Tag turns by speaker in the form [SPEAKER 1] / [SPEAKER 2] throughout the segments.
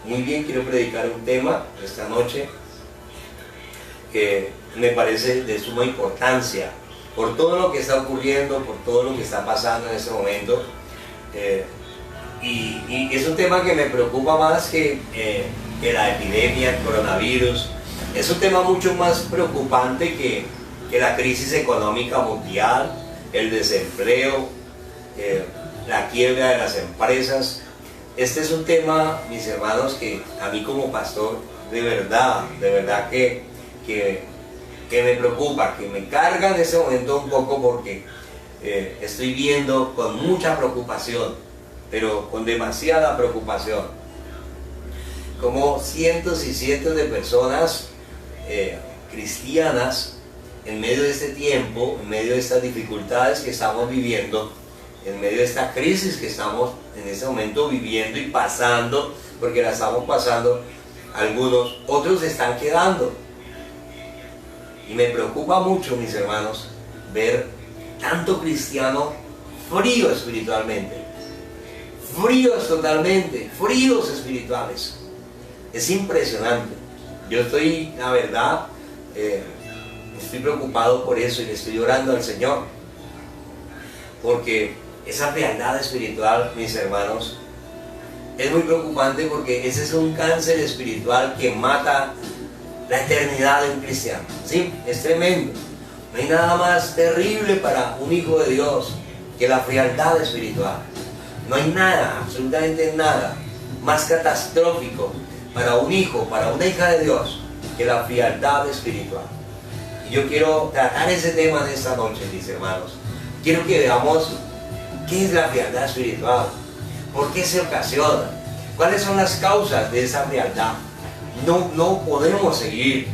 [SPEAKER 1] muy bien, quiero predicar un tema esta noche que me parece de suma importancia por todo lo que está ocurriendo, por todo lo que está pasando en este momento. Y es un tema que me preocupa más que la epidemia, el coronavirus. Es un tema mucho más preocupante que la crisis económica mundial, el desempleo, la quiebra de las empresas. Este es un tema, mis hermanos, que a mí como pastor, de verdad que me preocupa, que me carga en este momento un poco, porque estoy viendo con mucha preocupación, pero con demasiada preocupación, como cientos y cientos de personas cristianas, en medio de este tiempo, en medio de estas dificultades que estamos viviendo, en medio de esta crisis que estamos en este momento viviendo y pasando, porque la estamos pasando, algunos, otros se están quedando. Y me preocupa mucho, mis hermanos, ver tanto cristiano frío espiritualmente, fríos totalmente, fríos espirituales. Es impresionante. Yo estoy, la verdad, estoy preocupado por eso y le estoy orando al Señor, porque esa frialdad espiritual, mis hermanos, es muy preocupante, porque ese es un cáncer espiritual que mata la eternidad de un cristiano. ¿Sí? Es tremendo. No hay nada más terrible para un hijo de Dios que la frialdad espiritual. No hay nada, absolutamente nada, más catastrófico para un hijo, para una hija de Dios, que la frialdad espiritual. Y yo quiero tratar ese tema de esta noche, mis hermanos. Quiero que veamos qué es la frialdad espiritual, por qué se ocasiona, cuáles son las causas de esa frialdad. No podemos seguir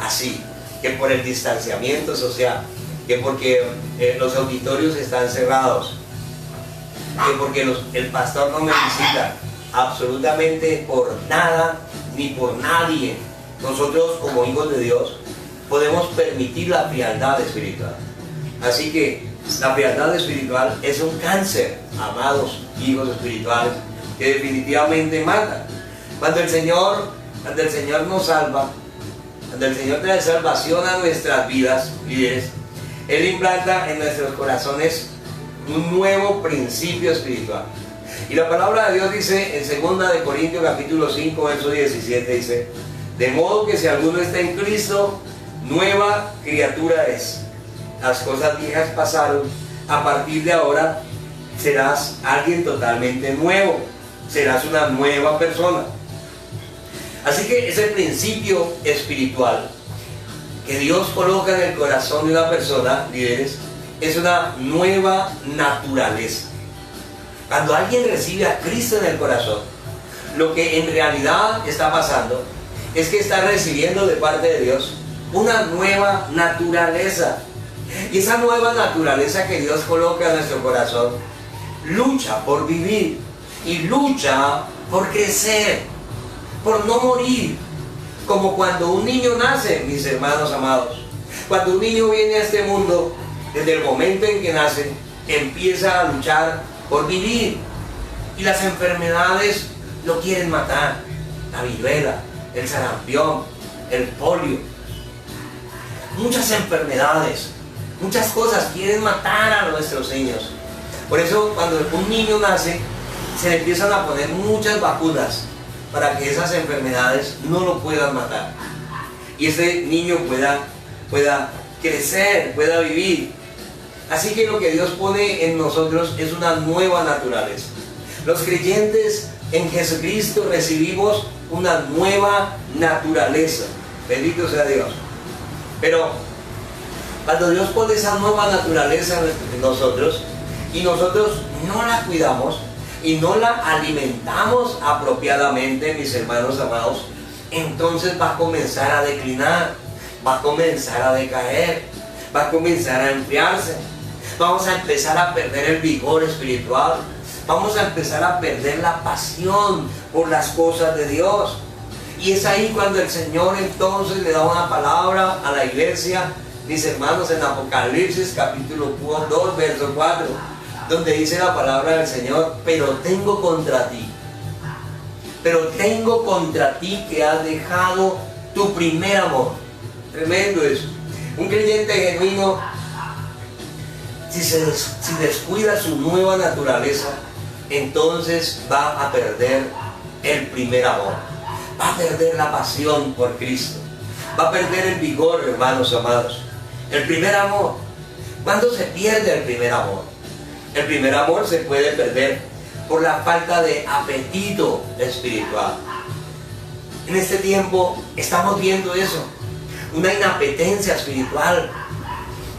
[SPEAKER 1] así, que por el distanciamiento social, que porque los auditorios están cerrados, que porque el pastor no me visita, absolutamente por nada ni por nadie. Nosotros, como hijos de Dios, podemos permitir la frialdad espiritual. Así que la frialdad espiritual es un cáncer, amados hijos espirituales, que definitivamente mata. Cuando el Señor nos salva, cuando el Señor trae salvación a nuestras vidas, líderes, Él implanta en nuestros corazones un nuevo principio espiritual. Y la palabra de Dios dice en 2 de Corintios capítulo 5, verso 17, dice: de modo que si alguno está en Cristo, nueva criatura es. Las cosas viejas pasaron, a partir de ahora serás alguien totalmente nuevo, serás una nueva persona. Así que ese principio espiritual que Dios coloca en el corazón de una persona, líderes, es una nueva naturaleza. Cuando alguien recibe a Cristo en el corazón, lo que en realidad está pasando es que está recibiendo de parte de Dios una nueva naturaleza. Y esa nueva naturaleza que Dios coloca en nuestro corazón lucha por vivir y lucha por crecer, por no morir, como cuando un niño nace, mis hermanos amados. Cuando un niño viene a este mundo, desde el momento en que nace, empieza a luchar por vivir, y las enfermedades lo quieren matar: la viruela, el sarampión, el polio, muchas enfermedades, muchas cosas quieren matar a nuestros niños. Por eso, cuando un niño nace, se le empiezan a poner muchas vacunas para que esas enfermedades no lo puedan matar y ese niño pueda crecer, pueda vivir. Así que lo que Dios pone en nosotros es una nueva naturaleza. Los creyentes en Jesucristo recibimos una nueva naturaleza. Bendito sea Dios. Pero cuando Dios pone esa nueva naturaleza en nosotros y nosotros no la cuidamos y no la alimentamos apropiadamente, mis hermanos amados, entonces va a comenzar a declinar, va a comenzar a decaer, va a comenzar a enfriarse. Vamos a empezar a perder el vigor espiritual, vamos a empezar a perder la pasión por las cosas de Dios. Y es ahí cuando el Señor entonces le da una palabra a la iglesia, mis hermanos, en Apocalipsis capítulo 2, verso 4, donde dice la palabra del Señor: pero tengo contra ti pero tengo contra ti que has dejado tu primer amor. Tremendo eso. Un creyente genuino, si descuida su nueva naturaleza, entonces va a perder el primer amor, va a perder la pasión por Cristo, va a perder el vigor, hermanos amados. El primer amor. ¿Cuándo se pierde el primer amor? El primer amor se puede perder por la falta de apetito espiritual. En este tiempo estamos viendo eso, una inapetencia espiritual.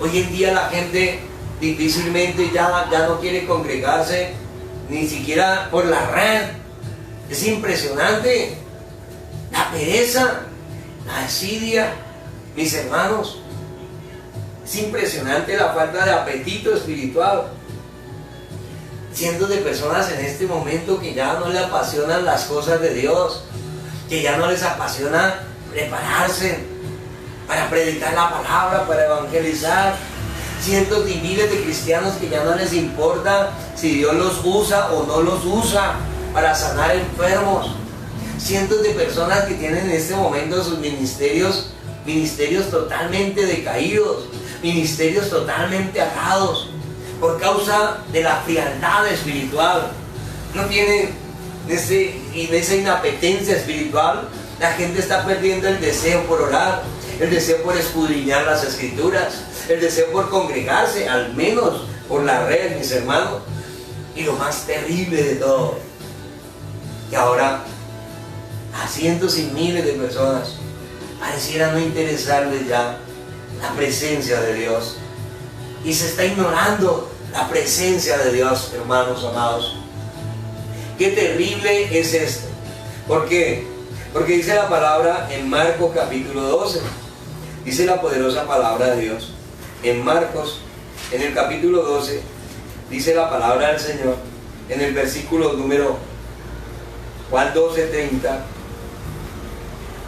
[SPEAKER 1] Hoy en día la gente difícilmente ya no quiere congregarse, ni siquiera por la red. Es impresionante la pereza, la desidia, mis hermanos. Es impresionante la falta de apetito espiritual. Cientos de personas en este momento que ya no les apasionan las cosas de Dios, que ya no les apasiona prepararse para predicar la palabra, para evangelizar. Cientos y miles de cristianos que ya no les importa si Dios los usa o no los usa para sanar enfermos. Cientos de personas que tienen en este momento sus ministerios totalmente decaídos, ministerios totalmente atados por causa de la frialdad espiritual. No tienen esa inapetencia espiritual. La gente está perdiendo el deseo por orar, el deseo por escudriñar las escrituras, el deseo por congregarse, al menos por la red, mis hermanos. Y lo más terrible de todo, que ahora a cientos y miles de personas pareciera no interesarles ya la presencia de Dios, y se está ignorando la presencia de Dios, hermanos amados. Qué terrible es esto. ¿Por qué? Porque dice la palabra en Marcos capítulo 12, dice la poderosa palabra de Dios en Marcos, en el capítulo 12, dice la palabra del Señor en el versículo número Juan 12:30,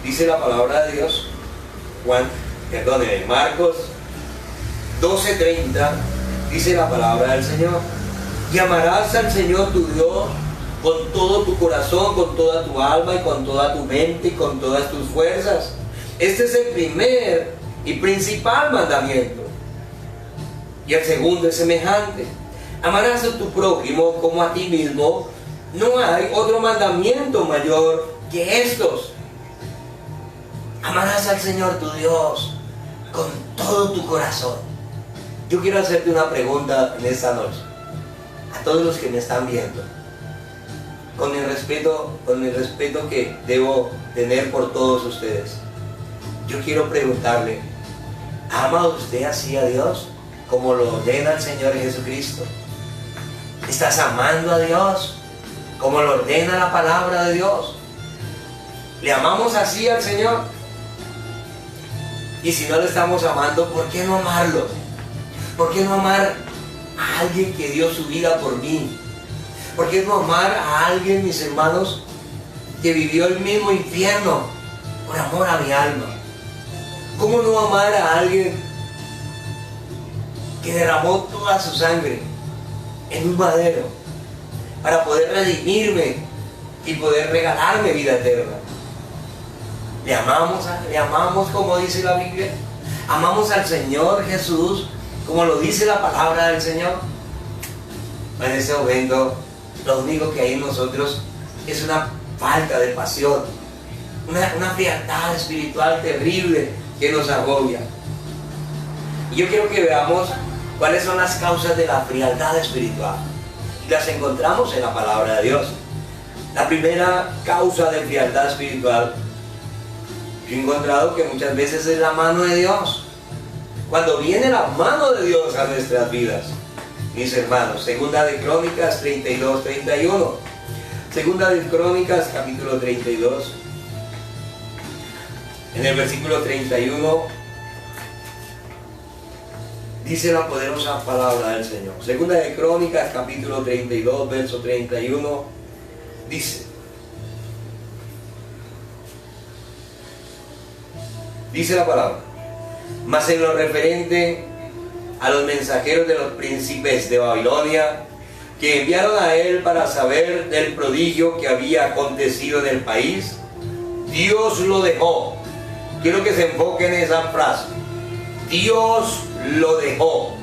[SPEAKER 1] dice la palabra de Dios, Marcos 12:30, dice la palabra del Señor: y amarás al Señor tu Dios con todo tu corazón, con toda tu alma y con toda tu mente y con todas tus fuerzas. Este es el primer y principal mandamiento. Y el segundo es semejante: amarás a tu prójimo como a ti mismo. No hay otro mandamiento mayor que estos. Amarás al Señor tu Dios con todo tu corazón. Yo quiero hacerte una pregunta en esta noche, a todos los que me están viendo, con el respeto que debo tener por todos ustedes. Yo quiero preguntarle: ¿ama usted así a Dios como lo ordena el Señor Jesucristo? ¿Estás amando a Dios como lo ordena la palabra de Dios? ¿Le amamos así al Señor? Y si no le estamos amando, ¿por qué no amarlo? ¿Por qué no amar a alguien que dio su vida por mí? ¿Por qué no amar a alguien, mis hermanos, que vivió el mismo infierno por amor a mi alma? ¿Cómo no amar a alguien que derramó toda su sangre en un madero para poder redimirme y poder regalarme vida eterna? ¿Le amamos como dice la Biblia? ¿Amamos al Señor Jesús como lo dice la palabra del Señor? En ese momento, lo único que hay en nosotros es una falta de pasión, una frialdad espiritual terrible que nos agobia. Y yo quiero que veamos cuáles son las causas de la frialdad espiritual. Y las encontramos en la palabra de Dios. La primera causa de frialdad espiritual, yo he encontrado que muchas veces es la mano de Dios. Cuando viene la mano de Dios a nuestras vidas, mis hermanos, Segunda de Crónicas 32:31. Segunda de Crónicas capítulo 32, en el versículo 31, dice la poderosa palabra del Señor. Segunda de Crónicas capítulo 32, verso 31, dice la palabra: mas en lo referente a los mensajeros de los príncipes de Babilonia, que enviaron a él para saber del prodigio que había acontecido en el país, Dios lo dejó. Quiero que se enfoque en esa frase. Dios lo dejó.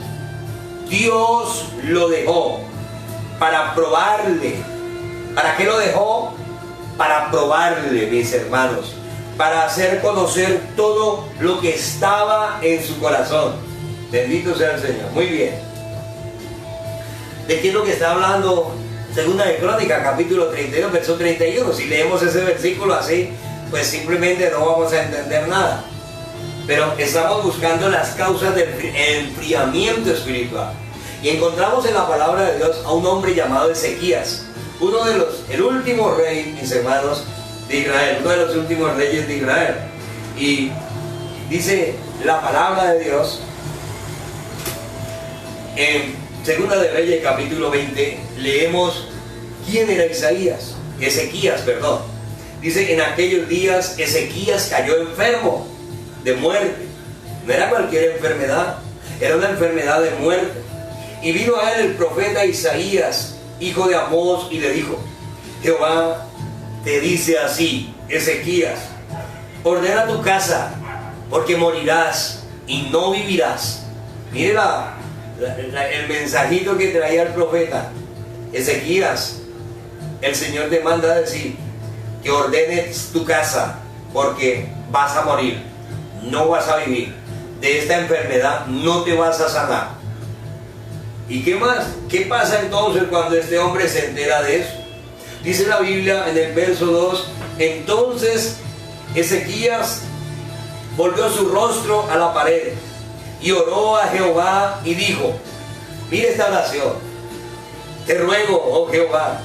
[SPEAKER 1] Dios lo dejó para probarle. ¿Para qué lo dejó? Para probarle, mis hermanos, para hacer conocer todo lo que estaba en su corazón. Bendito sea el Señor. Muy bien. ¿De qué es lo que está hablando Segunda de Crónicas, capítulo 32, verso 31? Si leemos ese versículo así, pues simplemente no vamos a entender nada. Pero estamos buscando las causas del enfriamiento espiritual. Y encontramos en la palabra de Dios a un hombre llamado Ezequías, el último rey, mis hermanos, de Israel, uno de los últimos reyes de Israel. Y dice la palabra de Dios en Segunda de Reyes, capítulo 20, leemos quién era Ezequías, perdón. Dice, en aquellos días Ezequías cayó enfermo de muerte. No era cualquier enfermedad, era una enfermedad de muerte. Y vino a él el profeta Isaías, hijo de Amós, y le dijo, Jehová te dice así, Ezequías, ordena tu casa, porque morirás y no vivirás. Mire el mensajito que traía el profeta. Ezequías, el Señor te manda a decir que ordenes tu casa, porque vas a morir, no vas a vivir. De esta enfermedad no te vas a sanar. ¿Y qué más? ¿Qué pasa entonces cuando este hombre se entera de eso? Dice la Biblia en el verso 2, entonces Ezequías volvió su rostro a la pared y oró a Jehová y dijo, mire esta oración, te ruego, oh Jehová,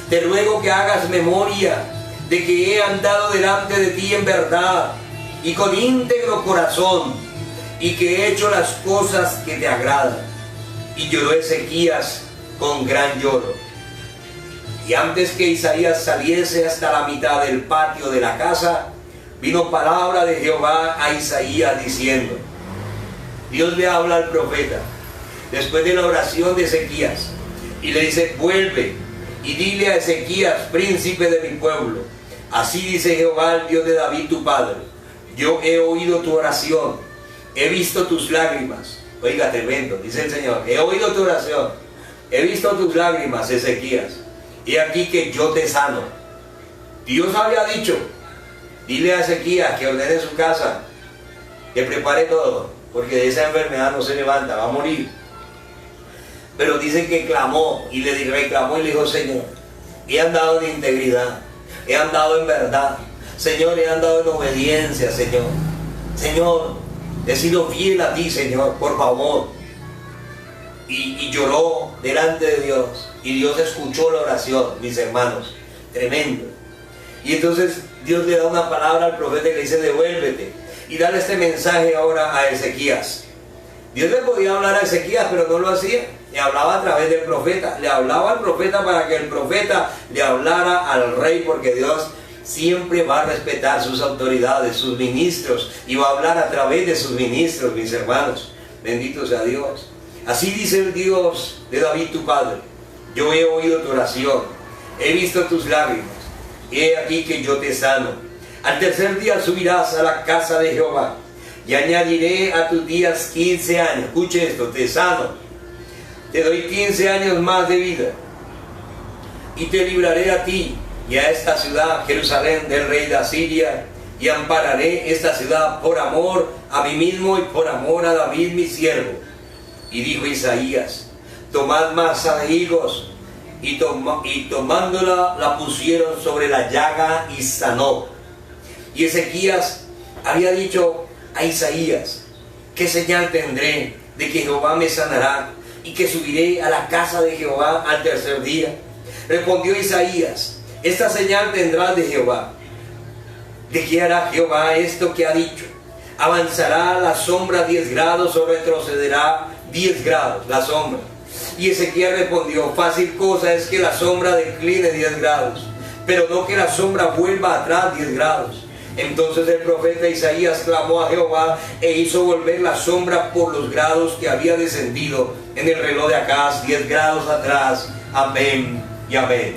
[SPEAKER 1] te ruego que hagas memoria de que he andado delante de ti en verdad y con íntegro corazón, y que he hecho las cosas que te agradan. Y lloró Ezequías con gran lloro. Y antes que Isaías saliese hasta la mitad del patio de la casa, vino palabra de Jehová a Isaías diciendo, Dios le habla al profeta después de la oración de Ezequías y le dice, vuelve y dile a Ezequías, príncipe de mi pueblo, así dice Jehová, el Dios de David tu padre, yo he oído tu oración, he visto tus lágrimas. Oiga, tremendo, dice el Señor, he oído tu oración, he visto tus lágrimas, Ezequías, y aquí que yo te sano. Dios había dicho, dile a Ezequías que ordene su casa, que prepare todo, porque de esa enfermedad no se levanta, va a morir. Pero dice que clamó y le reclamó y le dijo, Señor, he andado en integridad, he andado en verdad, Señor, he andado en obediencia, Señor. Señor, he sido fiel a ti, Señor, por favor. Y lloró delante de Dios. Y Dios escuchó la oración, mis hermanos. Tremendo. Y entonces Dios le da una palabra al profeta que le dice, devuélvete. Y dale este mensaje ahora a Ezequías. Dios le podía hablar a Ezequías, pero no lo hacía. Le hablaba a través del profeta. Le hablaba al profeta para que el profeta le hablara al rey, porque Dios siempre va a respetar sus autoridades, sus ministros, y va a hablar a través de sus ministros, mis hermanos. Bendito sea Dios. Así dice el Dios de David tu padre, yo he oído tu oración, he visto tus lágrimas, he aquí que yo te sano. Al tercer día subirás a la casa de Jehová, y añadiré a tus días 15 años. Escuche esto, te sano, te doy 15 años más de vida, y te libraré a ti y a esta ciudad, Jerusalén, del rey de Asiria, y ampararé esta ciudad por amor a mí mismo y por amor a David mi siervo. Y dijo Isaías, tomad masa de higos, y tomándola la pusieron sobre la llaga y sanó. Y Ezequías había dicho a Isaías, ¿qué señal tendré de que Jehová me sanará y que subiré a la casa de Jehová al tercer día? Respondió Isaías, esta señal tendrás de Jehová. ¿De qué hará Jehová esto que ha dicho? ¿Avanzará la sombra 10 grados o retrocederá 10 grados la sombra? Y Ezequiel respondió, fácil cosa es que la sombra decline 10 grados, pero no que la sombra vuelva atrás 10 grados. Entonces el profeta Isaías clamó a Jehová e hizo volver la sombra por los grados que había descendido en el reloj de Acaz, 10 grados atrás Amén y amén.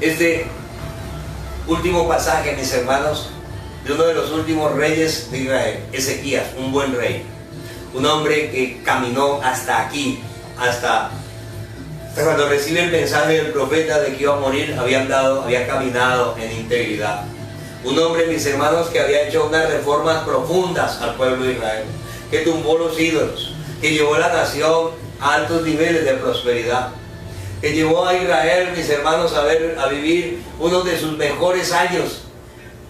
[SPEAKER 1] Este último pasaje, mis hermanos, de uno de los últimos reyes de Israel, Ezequías, un buen rey, un hombre que caminó hasta aquí, hasta cuando recibe el mensaje del profeta de que iba a morir, había caminado en integridad. Un hombre, mis hermanos, que había hecho unas reformas profundas al pueblo de Israel, que tumbó los ídolos, que llevó a la nación a altos niveles de prosperidad, que llevó a Israel, mis hermanos, a vivir uno de sus mejores años.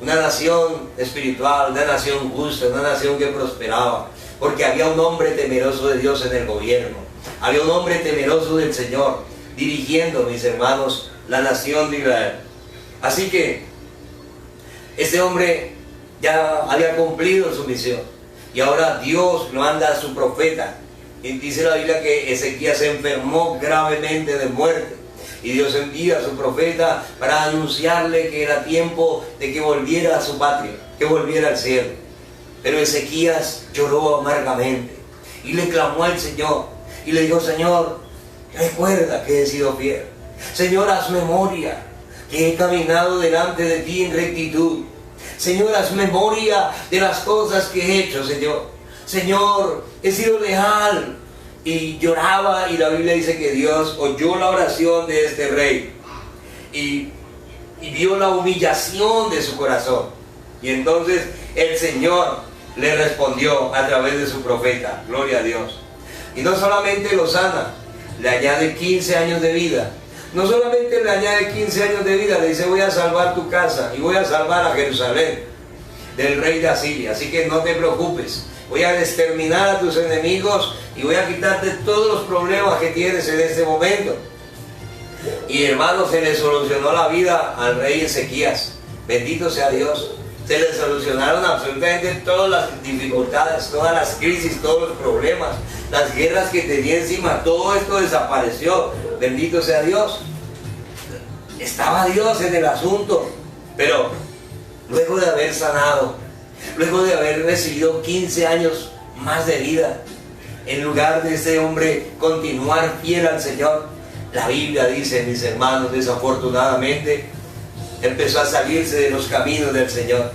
[SPEAKER 1] Una nación espiritual, una nación justa, una nación que prosperaba, porque había un hombre temeroso de Dios en el gobierno, había un hombre temeroso del Señor dirigiendo, mis hermanos, la nación de Israel. Así que este hombre ya había cumplido su misión y ahora Dios lo manda a su profeta. Y dice la Biblia que Ezequías se enfermó gravemente de muerte. Y Dios envía a su profeta para anunciarle que era tiempo de que volviera a su patria, que volviera al cielo. Pero Ezequías lloró amargamente y le clamó al Señor y le dijo: Señor, recuerda que he sido fiel. Señor, haz memoria que he caminado delante de ti en rectitud. Señor, haz memoria de las cosas que he hecho, Señor. Señor, he sido leal. Y lloraba, y la Biblia dice que Dios oyó la oración de este rey y vio la humillación de su corazón. Y entonces el Señor le respondió a través de su profeta. Gloria a Dios. Y no solamente lo sana, le añade 15 años de vida. No solamente le añade 15 años de vida, le dice: voy a salvar tu casa y voy a salvar a Jerusalén del rey de Asiria. Así que no te preocupes. Voy a exterminar a tus enemigos y voy a quitarte todos los problemas que tienes en este momento. Y hermanos, se le solucionó la vida al rey Ezequías. Bendito sea Dios. Se le solucionaron absolutamente todas las dificultades, todas las crisis, todos los problemas, las guerras que tenía encima. Todo esto desapareció. Bendito sea Dios. Estaba Dios en el asunto. Pero luego de haber sanado, luego de haber recibido 15 años más de vida, en lugar de ese hombre continuar fiel al Señor, la Biblia dice, mis hermanos, desafortunadamente empezó a salirse de los caminos del Señor.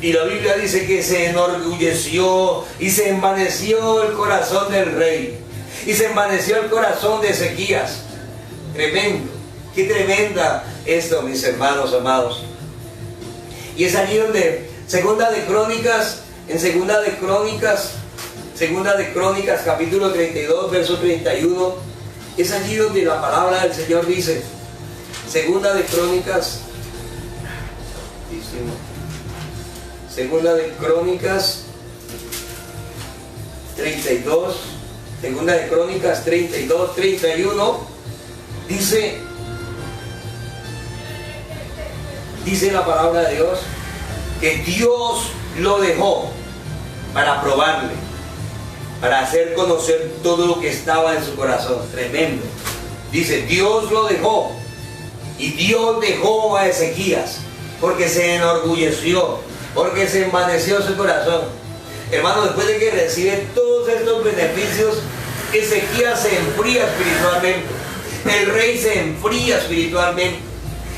[SPEAKER 1] Y la Biblia dice que se enorgulleció y se envaneció el corazón del rey, y se envaneció el corazón de Ezequías. Tremendo, qué tremenda esto, mis hermanos amados. Y es allí donde Segunda de Crónicas capítulo 32, verso 31, es allí donde la palabra del Señor dice, Segunda de Crónicas 32, Segunda de Crónicas 32, 31, dice la palabra de Dios que Dios lo dejó para probarle, para hacer conocer todo lo que estaba en su corazón. Tremendo. Dice, Dios lo dejó, y Dios dejó a Ezequías porque se enorgulleció, porque se envaneció su corazón. Hermano, después de que recibe todos estos beneficios, Ezequías se enfría espiritualmente. El rey se enfría espiritualmente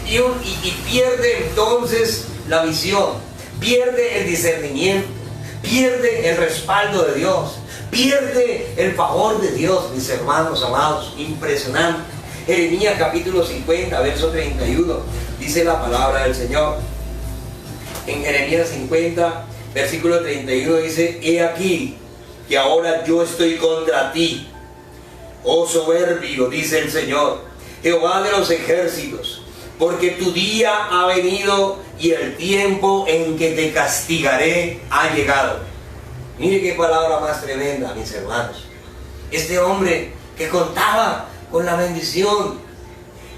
[SPEAKER 1] y pierde entonces la visión, pierde el discernimiento, pierde el respaldo de Dios, pierde el favor de Dios, mis hermanos amados. Impresionante. Jeremías capítulo 50, verso 31, dice la palabra del Señor. En Jeremías 50, versículo 31 dice: he aquí que ahora yo estoy contra ti, oh soberbio, dice el Señor, Jehová de los ejércitos, porque tu día ha venido y el tiempo en que te castigaré ha llegado. Mire qué palabra más tremenda, mis hermanos. Este hombre que contaba con la bendición,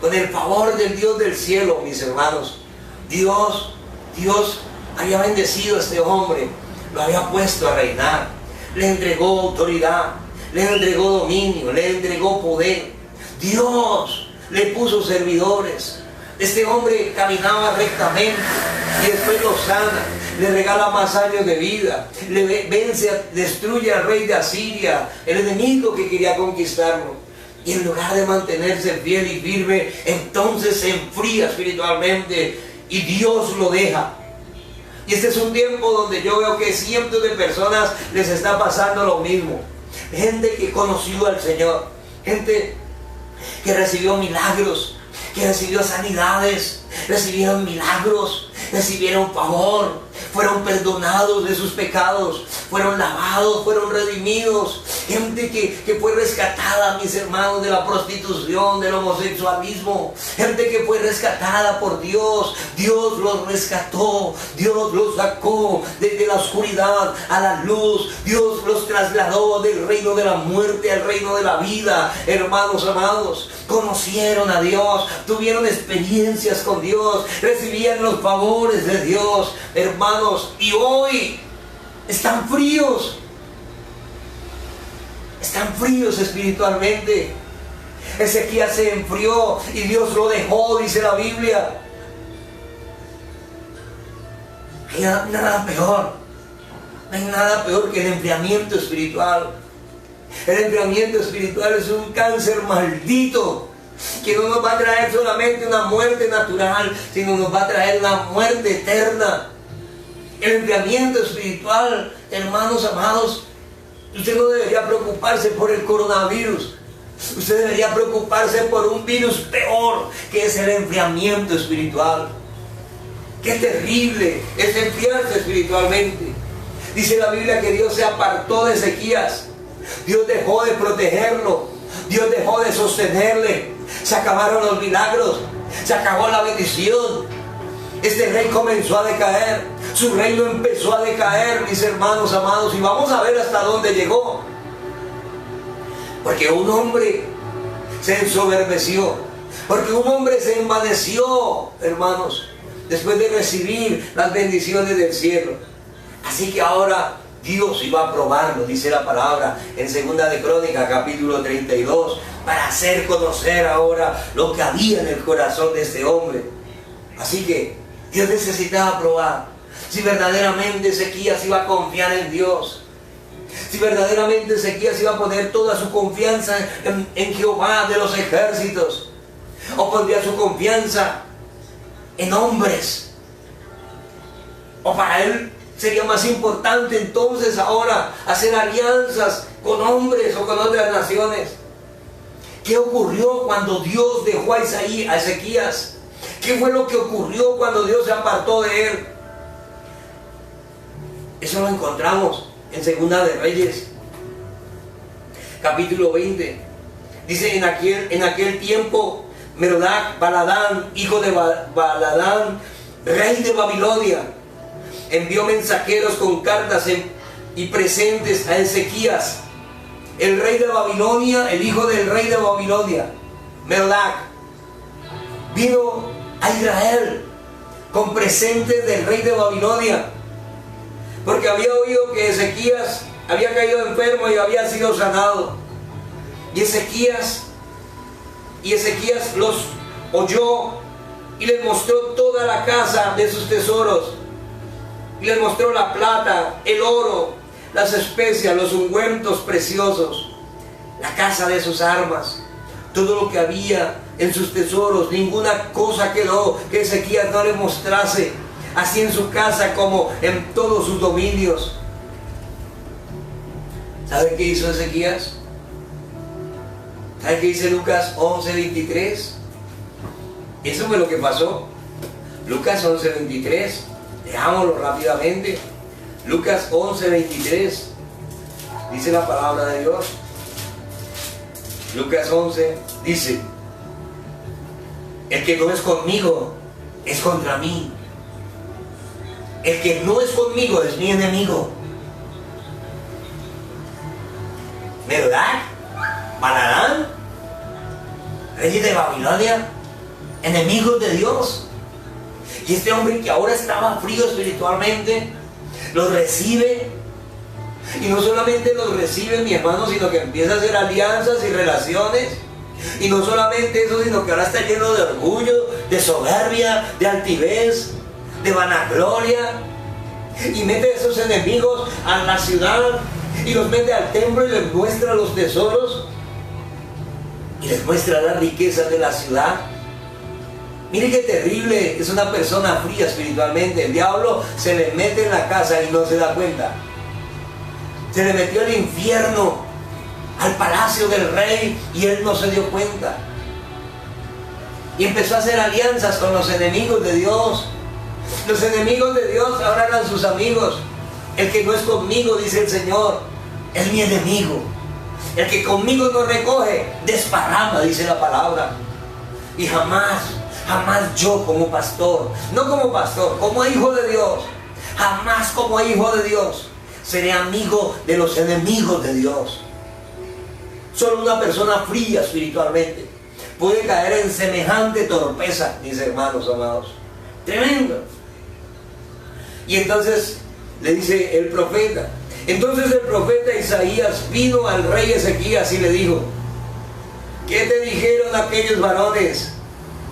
[SPEAKER 1] con el favor del Dios del cielo, mis hermanos. Dios había bendecido a este hombre, lo había puesto a reinar, le entregó autoridad, le entregó dominio, le entregó poder. Dios le puso servidores. Este hombre caminaba rectamente y después lo sana, le regala más años de vida, le vence, destruye al rey de Asiria, el enemigo que quería conquistarlo. Y en lugar de mantenerse fiel y firme, entonces se enfría espiritualmente y Dios lo deja. Y este es un tiempo donde yo veo que cientos de personas les está pasando lo mismo. Gente que conoció al Señor, gente que recibió milagros, que recibió sanidades, recibieron milagros, recibieron favor, fueron perdonados de sus pecados, fueron lavados, fueron redimidos. Gente que fue rescatada, mis hermanos, de la prostitución, del homosexualismo. Gente que fue rescatada por Dios. Dios los rescató, Dios los sacó desde la oscuridad a la luz. Dios los trasladó del reino de la muerte al reino de la vida. Hermanos amados, conocieron a Dios, tuvieron experiencias con Dios, recibían los favores de Dios, hermanos, y hoy están fríos. Están fríos espiritualmente. Ezequías se enfrió y Dios lo dejó, dice la Biblia. No hay nada peor. No hay nada peor que el enfriamiento espiritual. El enfriamiento espiritual es un cáncer maldito que no nos va a traer solamente una muerte natural, sino nos va a traer una muerte eterna. El enfriamiento espiritual, hermanos amados, usted no debería preocuparse por el coronavirus. Usted debería preocuparse por un virus peor, que es el enfriamiento espiritual. Qué terrible es enfriarse espiritualmente. Dice la Biblia que Dios se apartó de Ezequías. Dios dejó de protegerlo. Dios dejó de sostenerle. Se acabaron los milagros. Se acabó la bendición. Este rey comenzó a decaer. Su reino empezó a decaer, mis hermanos amados. Y vamos a ver hasta dónde llegó. Porque un hombre se ensoberbeció. Porque un hombre se envaneció, hermanos, después de recibir las bendiciones del cielo. Así que ahora Dios iba a probarlo, dice la palabra en 2 de Crónicas, capítulo 32, para hacer conocer ahora lo que había en el corazón de este hombre. Así que Dios necesitaba probar si verdaderamente Ezequías iba a confiar en Dios. Si verdaderamente Ezequías iba a poner toda su confianza en Jehová de los ejércitos, o pondría su confianza en hombres, o para él sería más importante entonces ahora hacer alianzas con hombres o con otras naciones. ¿Qué ocurrió cuando Dios dejó a Ezequías? ¿Qué fue lo que ocurrió cuando Dios se apartó de él? Eso lo encontramos en 2 de Reyes, capítulo 20. Dice: en aquel tiempo Merodach Baladán, hijo de Baladán, rey de Babilonia, envió mensajeros con cartas y presentes a Ezequías, el rey de Babilonia, el hijo del rey de Babilonia, Merodach. Vino a Israel con presentes del rey de Babilonia, porque había oído que Ezequías había caído enfermo y había sido sanado. Y Ezequías los oyó y les mostró toda la casa de sus tesoros. Y les mostró la plata, el oro, las especias, los ungüentos preciosos, la casa de sus armas, todo lo que había en sus tesoros. Ninguna cosa quedó que Ezequías no le mostrase, así en su casa como en todos sus dominios. ¿Sabe qué hizo Ezequías? ¿Sabe qué dice Lucas 11:23? Eso fue lo que pasó. Lucas 11:23. Leámoslo rápidamente. Lucas 11:23. Dice la palabra de Dios. Lucas 11 dice: el que no es conmigo es contra mí. El que no es conmigo es mi enemigo. ¿Verdad? Baladán, rey de Babilonia, enemigos de Dios. Y este hombre que ahora estaba frío espiritualmente, los recibe. Y no solamente los recibe, mi hermano, sino que empieza a hacer alianzas y relaciones. Y no solamente eso, sino que ahora está lleno de orgullo, de soberbia, de altivez, de vanagloria. Y mete a esos enemigos a la ciudad y los mete al templo y les muestra los tesoros. y les muestra las riquezas de la ciudad. Mire qué terrible es una persona fría espiritualmente. El diablo se le mete en la casa y no se da cuenta. Se le metió al infierno, al palacio del rey, y él no se dio cuenta. Y empezó a hacer alianzas con los enemigos de Dios. Los enemigos de Dios ahora eran sus amigos. El que no es conmigo, dice el Señor, es mi enemigo. El que conmigo no recoge, desparrama, dice la palabra. Y jamás yo como pastor, no como pastor, como hijo de Dios, jamás como hijo de Dios seré amigo de los enemigos de Dios. Solo una persona fría espiritualmente puede caer en semejante torpeza, mis hermanos amados. Tremendo. Y entonces le dice el profeta. Entonces el profeta Isaías vino al rey Ezequías y le dijo: ¿qué te dijeron aquellos varones?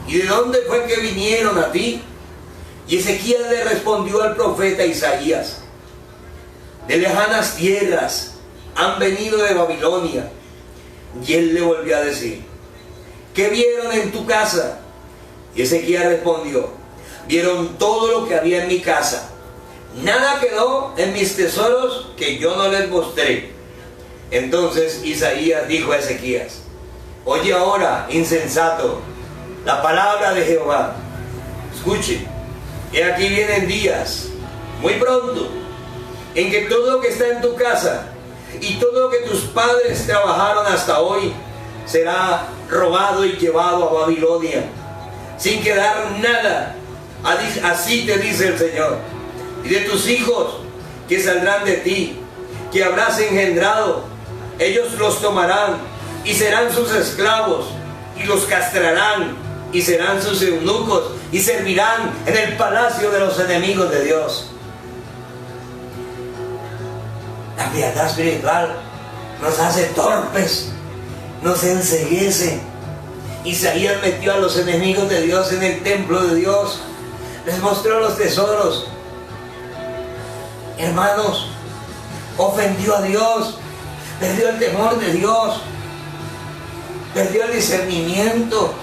[SPEAKER 1] ¿Y de dónde fue que vinieron a ti? Y Ezequías le respondió al profeta Isaías: de lejanas tierras han venido de Babilonia. Y él le volvió a decir: ¿qué vieron en tu casa? Y Ezequías respondió: vieron todo lo que había en mi casa. Nada quedó en mis tesoros que yo no les mostré. Entonces Isaías dijo a Ezequías: oye ahora, insensato, la palabra de Jehová. Escuche, que aquí vienen días, muy pronto, en que todo lo que está en tu casa y todo lo que tus padres trabajaron hasta hoy será robado y llevado a Babilonia, sin quedar nada. Así te dice el Señor. Y de tus hijos que saldrán de ti, que habrás engendrado, ellos los tomarán y serán sus esclavos, y los castrarán y serán sus eunucos, y servirán en el palacio de los enemigos de Dios. La frialdad espiritual nos hace torpes, nos enceguece. Isaías metió a los enemigos de Dios en el templo de Dios, les mostró los tesoros. Hermanos, ofendió a Dios, perdió el temor de Dios, perdió el discernimiento.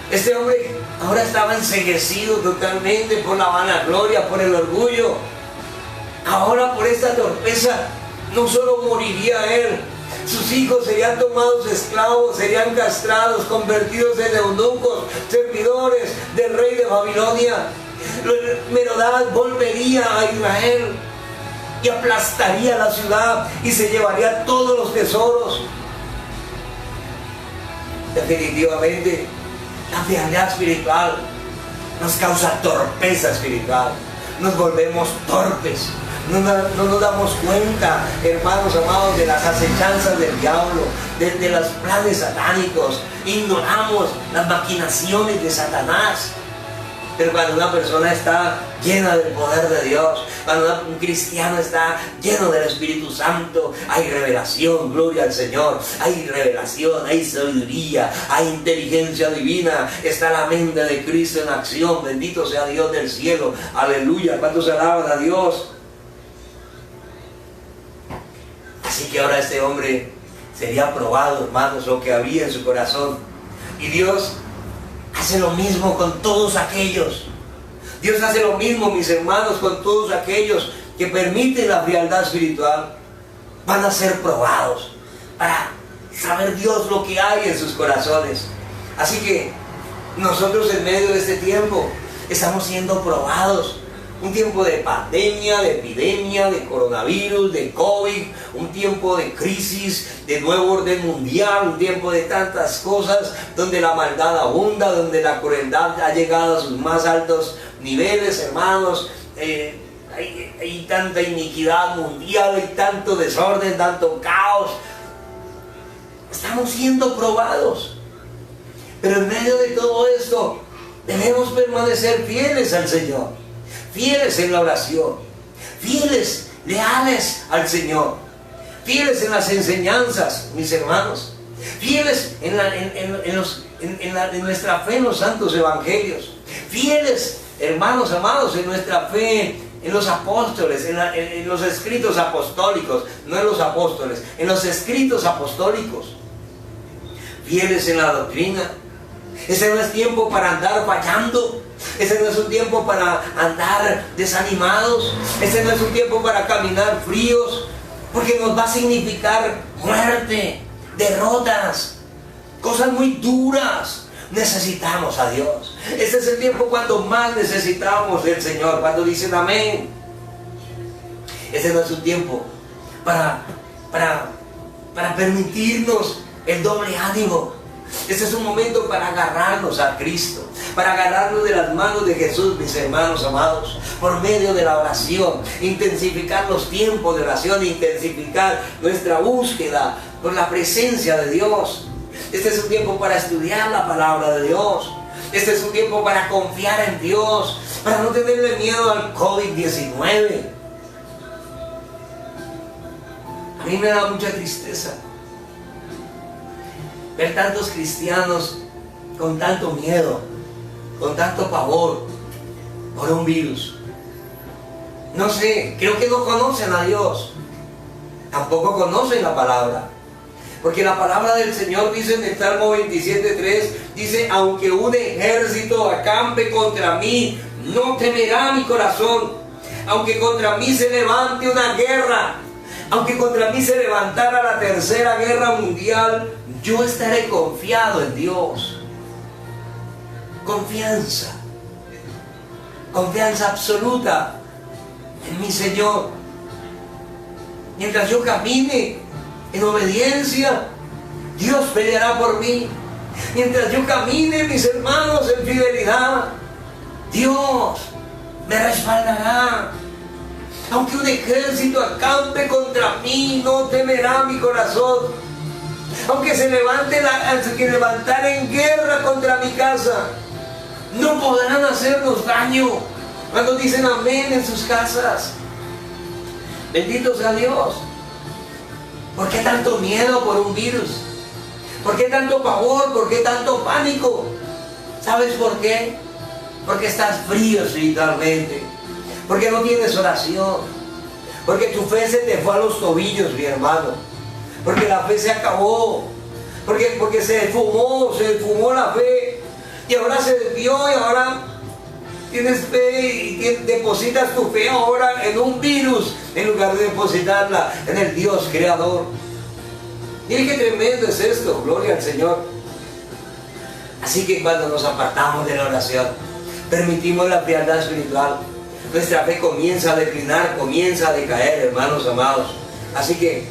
[SPEAKER 1] Este hombre ahora estaba enceguecido totalmente por la vanagloria, por el orgullo. Ahora por esta torpeza no solo moriría él, sus hijos serían tomados esclavos, serían castrados, convertidos en eunucos, servidores del rey de Babilonia. Merodach volvería a Israel y aplastaría la ciudad y se llevaría todos los tesoros. Definitivamente, la frialdad espiritual nos causa torpeza espiritual. Nos volvemos torpes. No nos damos cuenta, hermanos amados, de las acechanzas del diablo, de los planes satánicos. Ignoramos las maquinaciones de Satanás. Pero cuando una persona está llena del poder de Dios, cuando un cristiano está lleno del Espíritu Santo, hay revelación, gloria al Señor, hay revelación, hay sabiduría, hay inteligencia divina, está la mente de Cristo en acción. Bendito sea Dios del cielo, aleluya. ¿Cuántos alaban a Dios? Así que ahora este hombre sería probado, hermanos, lo que había en su corazón. Y Dios hace lo mismo con todos aquellos. Dios hace lo mismo, mis hermanos, con todos aquellos que permiten la frialdad espiritual. Van a ser probados para saber Dios lo que hay en sus corazones. Así que nosotros en medio de este tiempo estamos siendo probados. Un tiempo de pandemia, de epidemia, de coronavirus, de COVID, un tiempo de crisis, de nuevo orden mundial, un tiempo de tantas cosas, donde la maldad abunda, donde la crueldad ha llegado a sus más altos niveles, hermanos. Hay tanta iniquidad mundial, hay tanto desorden, tanto caos. Estamos siendo probados. Pero en medio de todo esto, debemos permanecer fieles al Señor. Fieles en la oración, fieles, leales al Señor, fieles en las enseñanzas, mis hermanos, fieles en nuestra fe en los santos evangelios, fieles, hermanos amados, en nuestra fe en los apóstoles, en los escritos apostólicos, no en los apóstoles, en los escritos apostólicos, fieles en la doctrina. Ese no es tiempo para andar fallando. Ese no es un tiempo para andar desanimados. Ese no es un tiempo para caminar fríos, porque nos va a significar muerte, derrotas, cosas muy duras. Necesitamos a Dios. Ese es el tiempo cuando más necesitamos del Señor, cuando dicen amén. Ese no es un tiempo para permitirnos el doble ánimo. Este es un momento para agarrarnos a Cristo, para agarrarnos de las manos de Jesús, mis hermanos amados, por medio de la oración, intensificar los tiempos de oración, intensificar nuestra búsqueda por la presencia de Dios. Este es un tiempo para estudiar la palabra de Dios. Este es un tiempo para confiar en Dios, para no tenerle miedo al COVID-19. A mí me da mucha tristeza ver tantos cristianos con tanto miedo, con tanto pavor por un virus. No sé, creo que no conocen a Dios, tampoco conocen la palabra, porque la palabra del Señor dice en el Salmo 27:3, dice: aunque un ejército acampe contra mí, no temerá mi corazón. Aunque contra mí se levante una guerra, aunque contra mí se levantara la tercera guerra mundial, yo estaré confiado en Dios. Confianza absoluta en mi Señor. Mientras yo camine en obediencia, Dios peleará por mí. Mientras yo camine, mis hermanos, en fidelidad, Dios me respaldará. Aunque un ejército acampe contra mí, no temerá mi corazón. Aunque se levantara en guerra contra mi casa, no podrán hacernos daño. Cuando dicen amén en sus casas, bendito sea Dios. ¿Por qué tanto miedo por un virus? ¿Por qué tanto pavor? ¿Por qué tanto pánico? ¿Sabes por qué? Porque estás frío espiritualmente, porque no tienes oración, porque tu fe se te fue a los tobillos, mi hermano. Porque la fe se acabó, porque se esfumó la fe, y ahora se desvió, y ahora tienes fe y depositas tu fe ahora en un virus en lugar de depositarla en el Dios creador. Miren qué tremendo es esto, gloria al Señor. Así que cuando nos apartamos de la oración, permitimos la frialdad espiritual, nuestra fe comienza a declinar, comienza a decaer, hermanos amados. Así que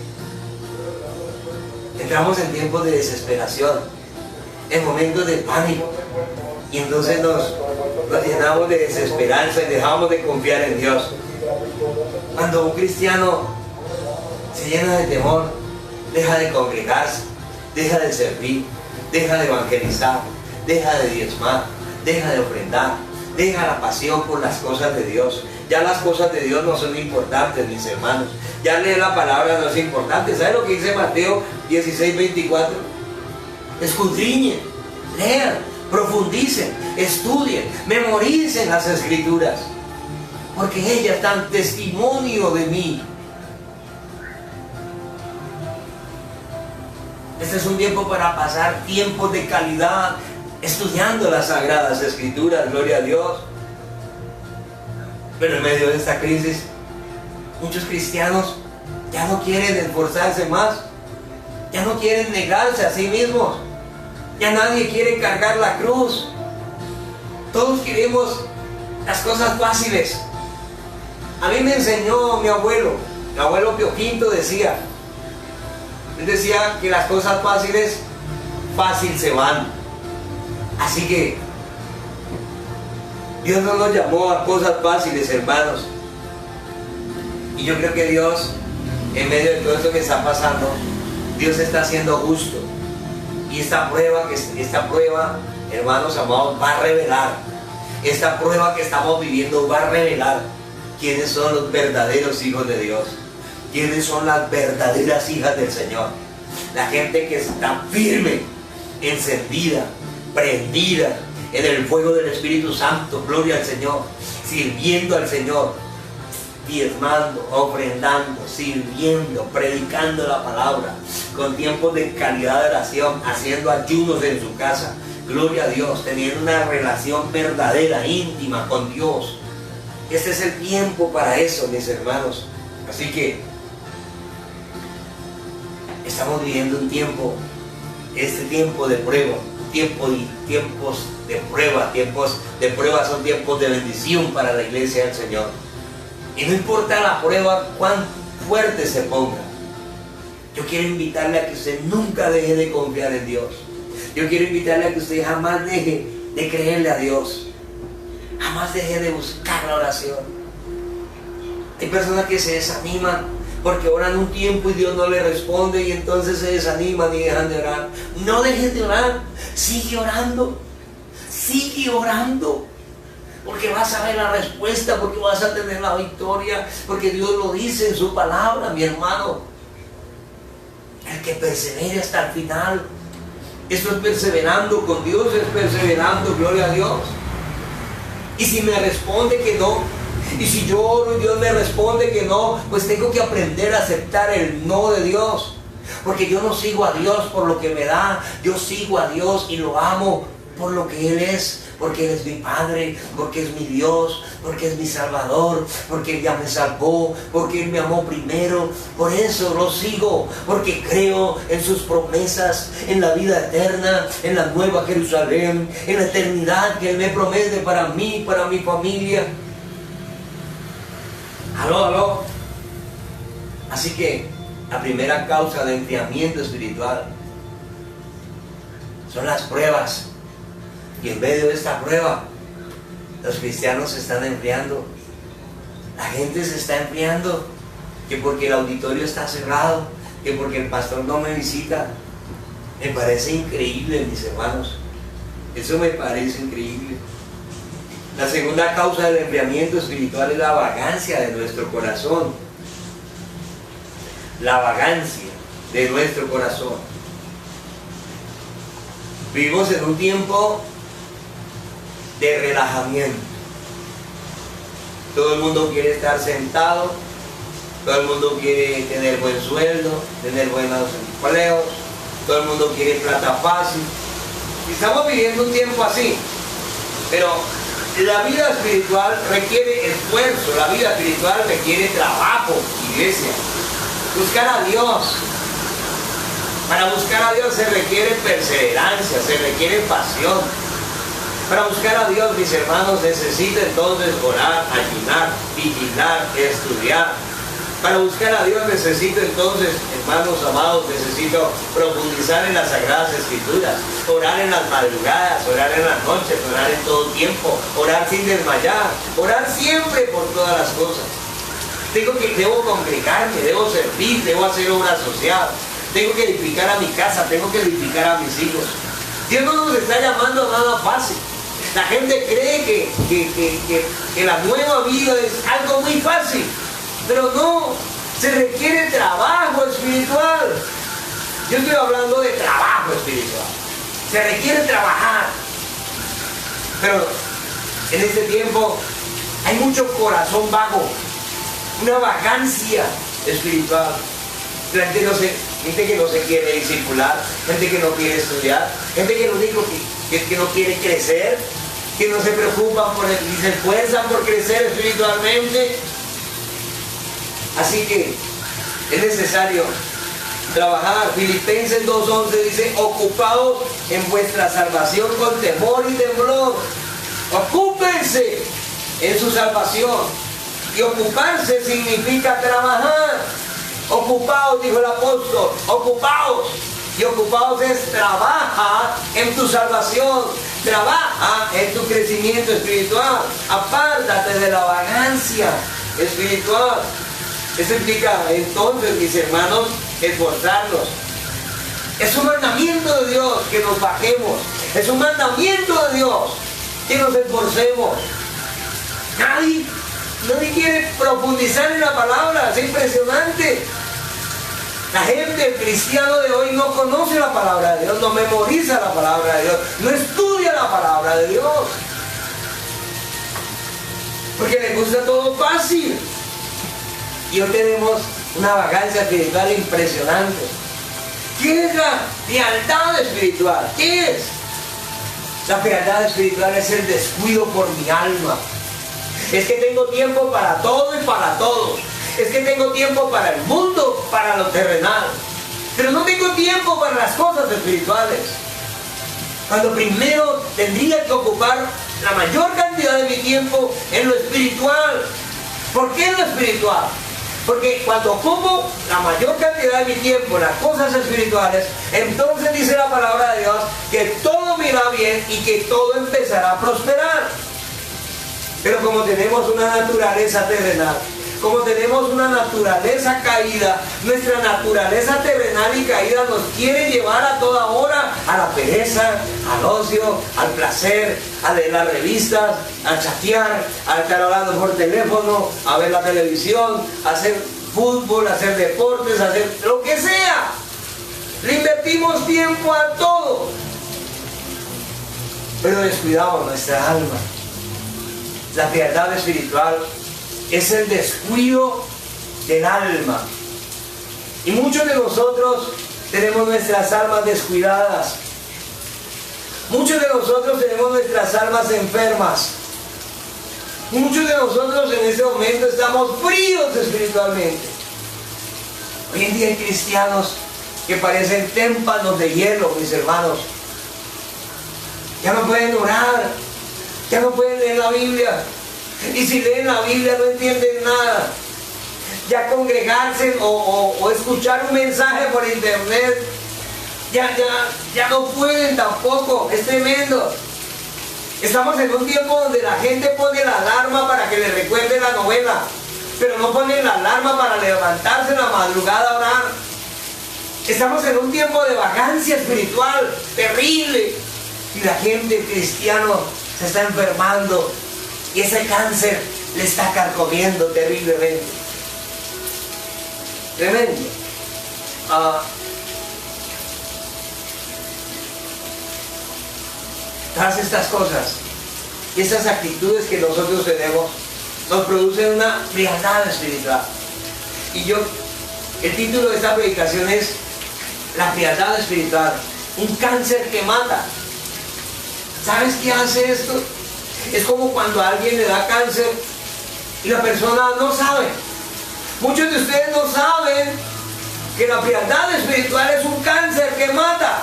[SPEAKER 1] entramos en tiempos de desesperación, en momentos de pánico, y entonces nos llenamos de desesperanza y dejamos de confiar en Dios. Cuando un cristiano se llena de temor, deja de congregarse, deja de servir, deja de evangelizar, deja de diezmar, deja de ofrendar, deja la pasión por las cosas de Dios. Ya las cosas de Dios no son importantes, mis hermanos. Ya leer la palabra no es importante. ¿Sabe lo que dice Mateo 16:24? Escudriñen, lean, profundicen, estudien, memoricen las Escrituras, porque ellas dan testimonio de mí. Este es un tiempo para pasar tiempos de calidad estudiando las Sagradas Escrituras, gloria a Dios. Pero en medio de esta crisis, muchos cristianos ya no quieren esforzarse más, ya no quieren negarse a sí mismos, ya nadie quiere cargar la cruz. Todos queremos las cosas fáciles. A mí me enseñó mi abuelo Pio Quinto decía que las cosas fáciles, fácil se van. Así que Dios no nos llamó a cosas fáciles, hermanos. Y yo creo que Dios, en medio de todo esto que está pasando, Dios está siendo justo. Y esta prueba, hermanos amados, va a revelar. Esta prueba que estamos viviendo va a revelar quiénes son los verdaderos hijos de Dios. Quiénes son las verdaderas hijas del Señor. La gente que está firme, encendida, prendida en el fuego del Espíritu Santo, gloria al Señor, sirviendo al Señor. diezmando, ofrendando, sirviendo, predicando la palabra, con tiempos de calidad de oración, haciendo ayunos en su casa. Gloria a Dios, teniendo una relación verdadera, íntima con Dios. Este es el tiempo para eso, mis hermanos. Así que estamos viviendo un tiempo, este tiempo de prueba, tiempos de prueba. Tiempos de prueba son tiempos de bendición para la iglesia del Señor. Y no importa la prueba cuán fuerte se ponga, yo quiero invitarle a que usted nunca deje de confiar en Dios. Yo quiero invitarle a que usted jamás deje de creerle a Dios. Jamás deje de buscar la oración. Hay personas que se desaniman porque oran un tiempo y Dios no le responde y entonces se desaniman y dejan de orar. No dejes de orar, sigue orando, porque vas a ver la respuesta, porque vas a tener la victoria, porque Dios lo dice en su palabra, mi hermano. El que persevere hasta el final. Esto es perseverando con Dios, es perseverando, gloria a Dios. Y si me responde que no, y si yo oro y Dios me responde que no, pues tengo que aprender a aceptar el no de Dios. Porque yo no sigo a Dios por lo que me da, yo sigo a Dios y lo amo por lo que Él es. Porque Él es mi Padre, porque es mi Dios, porque es mi Salvador, porque Él ya me salvó, porque Él me amó primero. Por eso lo sigo, porque creo en sus promesas, en la vida eterna, en la nueva Jerusalén, en la eternidad que Él me promete para mí, para mi familia. Aló. Así que la primera causa de enfriamiento espiritual son las pruebas. Y en medio de esta prueba, los cristianos se están enfriando. La gente se está enfriando. Que porque el auditorio está cerrado, que porque el pastor no me visita. Me parece increíble, mis hermanos. Eso me parece increíble. La segunda causa del enfriamiento espiritual es la vagancia de nuestro corazón. La vagancia de nuestro corazón. Vivimos en un tiempo de relajamiento. Todo el mundo quiere estar sentado, todo el mundo quiere tener buen sueldo, tener buenos empleos, todo el mundo quiere plata fácil. Y estamos viviendo un tiempo así, pero la vida espiritual requiere esfuerzo, la vida espiritual requiere trabajo, iglesia. Buscar a Dios. Para buscar a Dios se requiere perseverancia, se requiere pasión. Para buscar a Dios, mis hermanos, necesita entonces orar, ayunar, vigilar, estudiar. Para buscar a Dios necesito entonces, hermanos amados, necesito profundizar en las Sagradas Escrituras, orar en las madrugadas, orar en las noches, orar en todo tiempo, orar sin desmayar, orar siempre por todas las cosas. Debo congregarme, debo servir, debo hacer obra social, tengo que edificar a mi casa, tengo que edificar a mis hijos. Dios no nos está llamando a nada fácil. La gente cree que la nueva vida es algo muy fácil, pero no, se requiere trabajo espiritual. Yo estoy hablando de trabajo espiritual. Se requiere trabajar. Pero en este tiempo hay mucho corazón vago, una vagancia espiritual. La gente que no se quiere discipular, gente que no quiere estudiar, gente que lo único que no quiere crecer, que no se preocupan ni se esfuerzan por crecer espiritualmente. Así que es necesario trabajar. Filipenses 2:11 dice: ocupaos en vuestra salvación con temor y temblor. Ocúpense en su salvación. Y ocuparse significa trabajar. Ocupaos, dijo el apóstol, ocupaos. Y ocupaos es trabaja en tu salvación, trabaja en tu crecimiento espiritual. Apártate de la vagancia espiritual. Eso implica entonces, mis hermanos, esforzarnos. Es un mandamiento de Dios que nos bajemos. Es un mandamiento de Dios que nos esforcemos. Nadie quiere profundizar en la palabra. Es impresionante. La gente, el cristiano de hoy, no conoce la palabra de Dios, no memoriza la palabra de Dios, no estudia la palabra de Dios. Porque le gusta todo fácil. Y hoy tenemos una vagancia espiritual impresionante. ¿Qué es la frialdad espiritual? ¿Qué es? La frialdad espiritual es el descuido por mi alma. Es que tengo tiempo para todo y para todos. Es que tengo tiempo para el mundo, para lo terrenal. Pero no tengo tiempo para las cosas espirituales. Cuando primero tendría que ocupar la mayor cantidad de mi tiempo en lo espiritual. ¿Por qué en lo espiritual? Porque cuando ocupo la mayor cantidad de mi tiempo en las cosas espirituales, entonces dice la palabra de Dios que todo me irá bien y que todo empezará a prosperar. Pero como tenemos una naturaleza terrenal, como tenemos una naturaleza caída, nuestra naturaleza terrenal y caída nos quiere llevar a toda hora a la pereza, al ocio, al placer, a leer las revistas, a chatear, a estar hablando por teléfono, a ver la televisión, a hacer fútbol, a hacer deportes, a hacer lo que sea. Le invertimos tiempo a todo, pero descuidamos nuestra alma. La frialdad espiritual es el descuido del alma. Y muchos de nosotros tenemos nuestras almas descuidadas. Muchos de nosotros tenemos nuestras almas enfermas. Y muchos de nosotros en este momento estamos fríos espiritualmente. Hoy en día hay cristianos que parecen témpanos de hielo, mis hermanos. Ya no pueden orar, ya no pueden leer la Biblia. Y si leen la Biblia no entienden nada. Ya congregarse o escuchar un mensaje por internet, ya no pueden tampoco. Es tremendo. Estamos en un tiempo donde la gente pone la alarma para que le recuerde la novela, pero no pone la alarma para levantarse en la madrugada a orar. Estamos en un tiempo de vagancia espiritual terrible. Y la gente, el cristiano, se está enfermando. Y ese cáncer le está carcomiendo terriblemente. Tremendo. Todas estas cosas y estas actitudes que nosotros tenemos nos producen una frialdad espiritual. Y el título de esta predicación es La frialdad espiritual, un cáncer que mata. ¿Sabes qué hace esto? Es como cuando a alguien le da cáncer y la persona no sabe. Muchos de ustedes no saben que la frialdad espiritual es un cáncer que mata.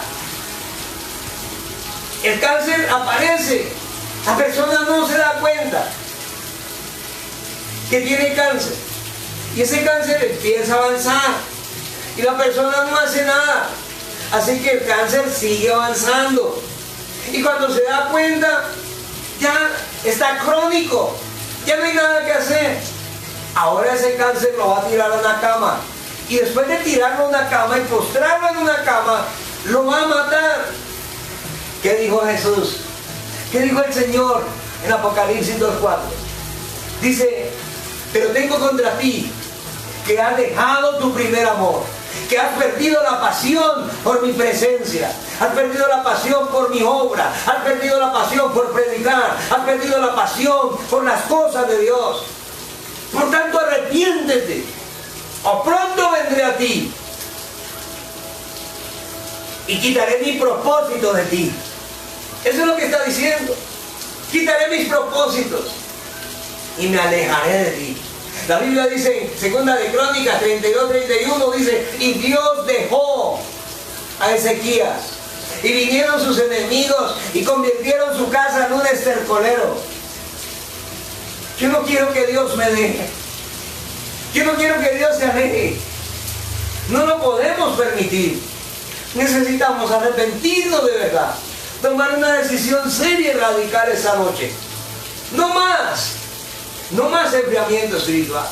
[SPEAKER 1] El cáncer aparece, la persona no se da cuenta que tiene cáncer y ese cáncer empieza a avanzar y la persona no hace nada, así que el cáncer sigue avanzando y cuando se da cuenta ya está crónico, ya no hay nada que hacer. Ahora ese cáncer lo va a tirar a una cama y después de tirarlo a una cama y postrarlo en una cama lo va a matar. ¿Qué dijo Jesús? ¿Qué dijo el Señor en Apocalipsis 2:4? Dice, pero tengo contra ti que has dejado tu primer amor, que has perdido la pasión por mi presencia, has perdido la pasión por mi obra, has perdido la pasión por predicar, has perdido la pasión por las cosas de Dios. Por tanto, arrepiéntete, o pronto vendré a ti y quitaré mi propósito de ti. Eso es lo que está diciendo. Quitaré mis propósitos y me alejaré de ti. La Biblia dice en 2 de Crónicas 32:31, dice, y Dios dejó a Ezequías y vinieron sus enemigos y convirtieron su casa en un estercolero. Yo no quiero que Dios me deje. Yo no quiero que Dios se aleje. No lo podemos permitir. Necesitamos arrepentirnos de verdad. Tomar una decisión seria y radical esta noche. No más. No más enfriamiento espiritual.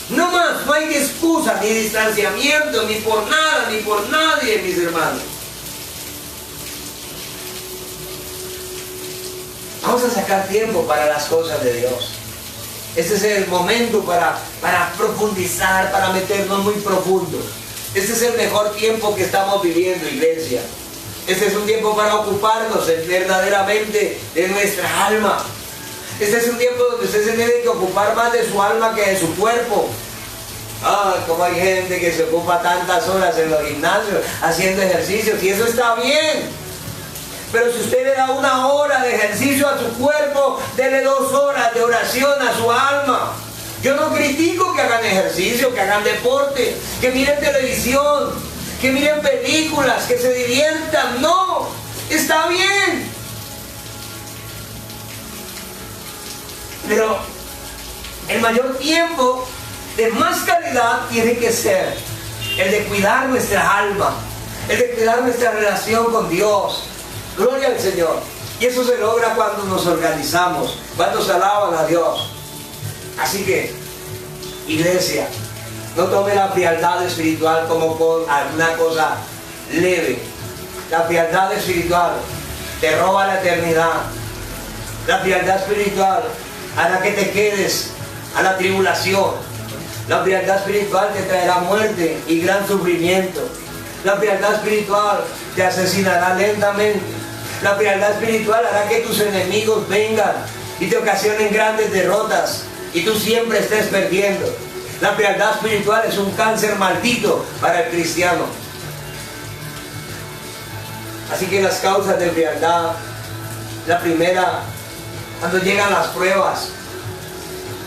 [SPEAKER 1] No más. No hay excusa, ni distanciamiento, ni por nada, ni por nadie, mis hermanos. Vamos a sacar tiempo para las cosas de Dios. Este es el momento para profundizar, para meternos muy profundo. Este es el mejor tiempo que estamos viviendo, iglesia. Este es un tiempo para ocuparnos verdaderamente de nuestra alma. Este es un tiempo donde usted se tiene que ocupar más de su alma que de su cuerpo. Como hay gente que se ocupa tantas horas en los gimnasios haciendo ejercicios, y eso está bien. Pero si usted le da 1 hora de ejercicio a su cuerpo, dele 2 horas de oración a su alma. Yo no critico que hagan ejercicio, que hagan deporte, que miren televisión, que miren películas, que se diviertan. No, está bien. Pero el mayor tiempo de más calidad tiene que ser el de cuidar nuestra alma, el de cuidar nuestra relación con Dios. Gloria al Señor. Y eso se logra cuando nos organizamos, cuando se alaban a Dios. Así que, iglesia, no tome la frialdad espiritual como alguna cosa leve. La frialdad espiritual te roba la eternidad. La frialdad espiritual hará que te quedes a la tribulación. La frialdad espiritual te traerá muerte y gran sufrimiento. La frialdad espiritual te asesinará lentamente. La frialdad espiritual hará que tus enemigos vengan y te ocasionen grandes derrotas y tú siempre estés perdiendo. La frialdad espiritual es un cáncer maldito para el cristiano. Así que las causas de frialdad, la primera, cuando llegan las pruebas.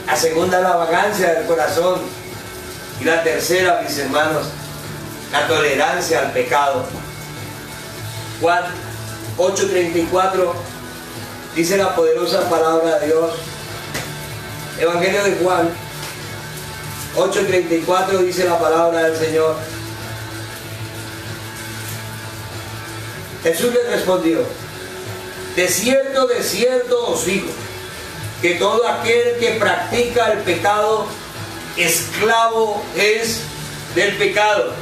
[SPEAKER 1] La segunda, la vagancia del corazón. Y la tercera, mis hermanos, la tolerancia al pecado. Juan 8:34 dice la poderosa palabra de Dios. Evangelio de Juan 8:34 dice la palabra del Señor. Jesús les respondió: de cierto os digo, que todo aquel que practica el pecado, esclavo es del pecado.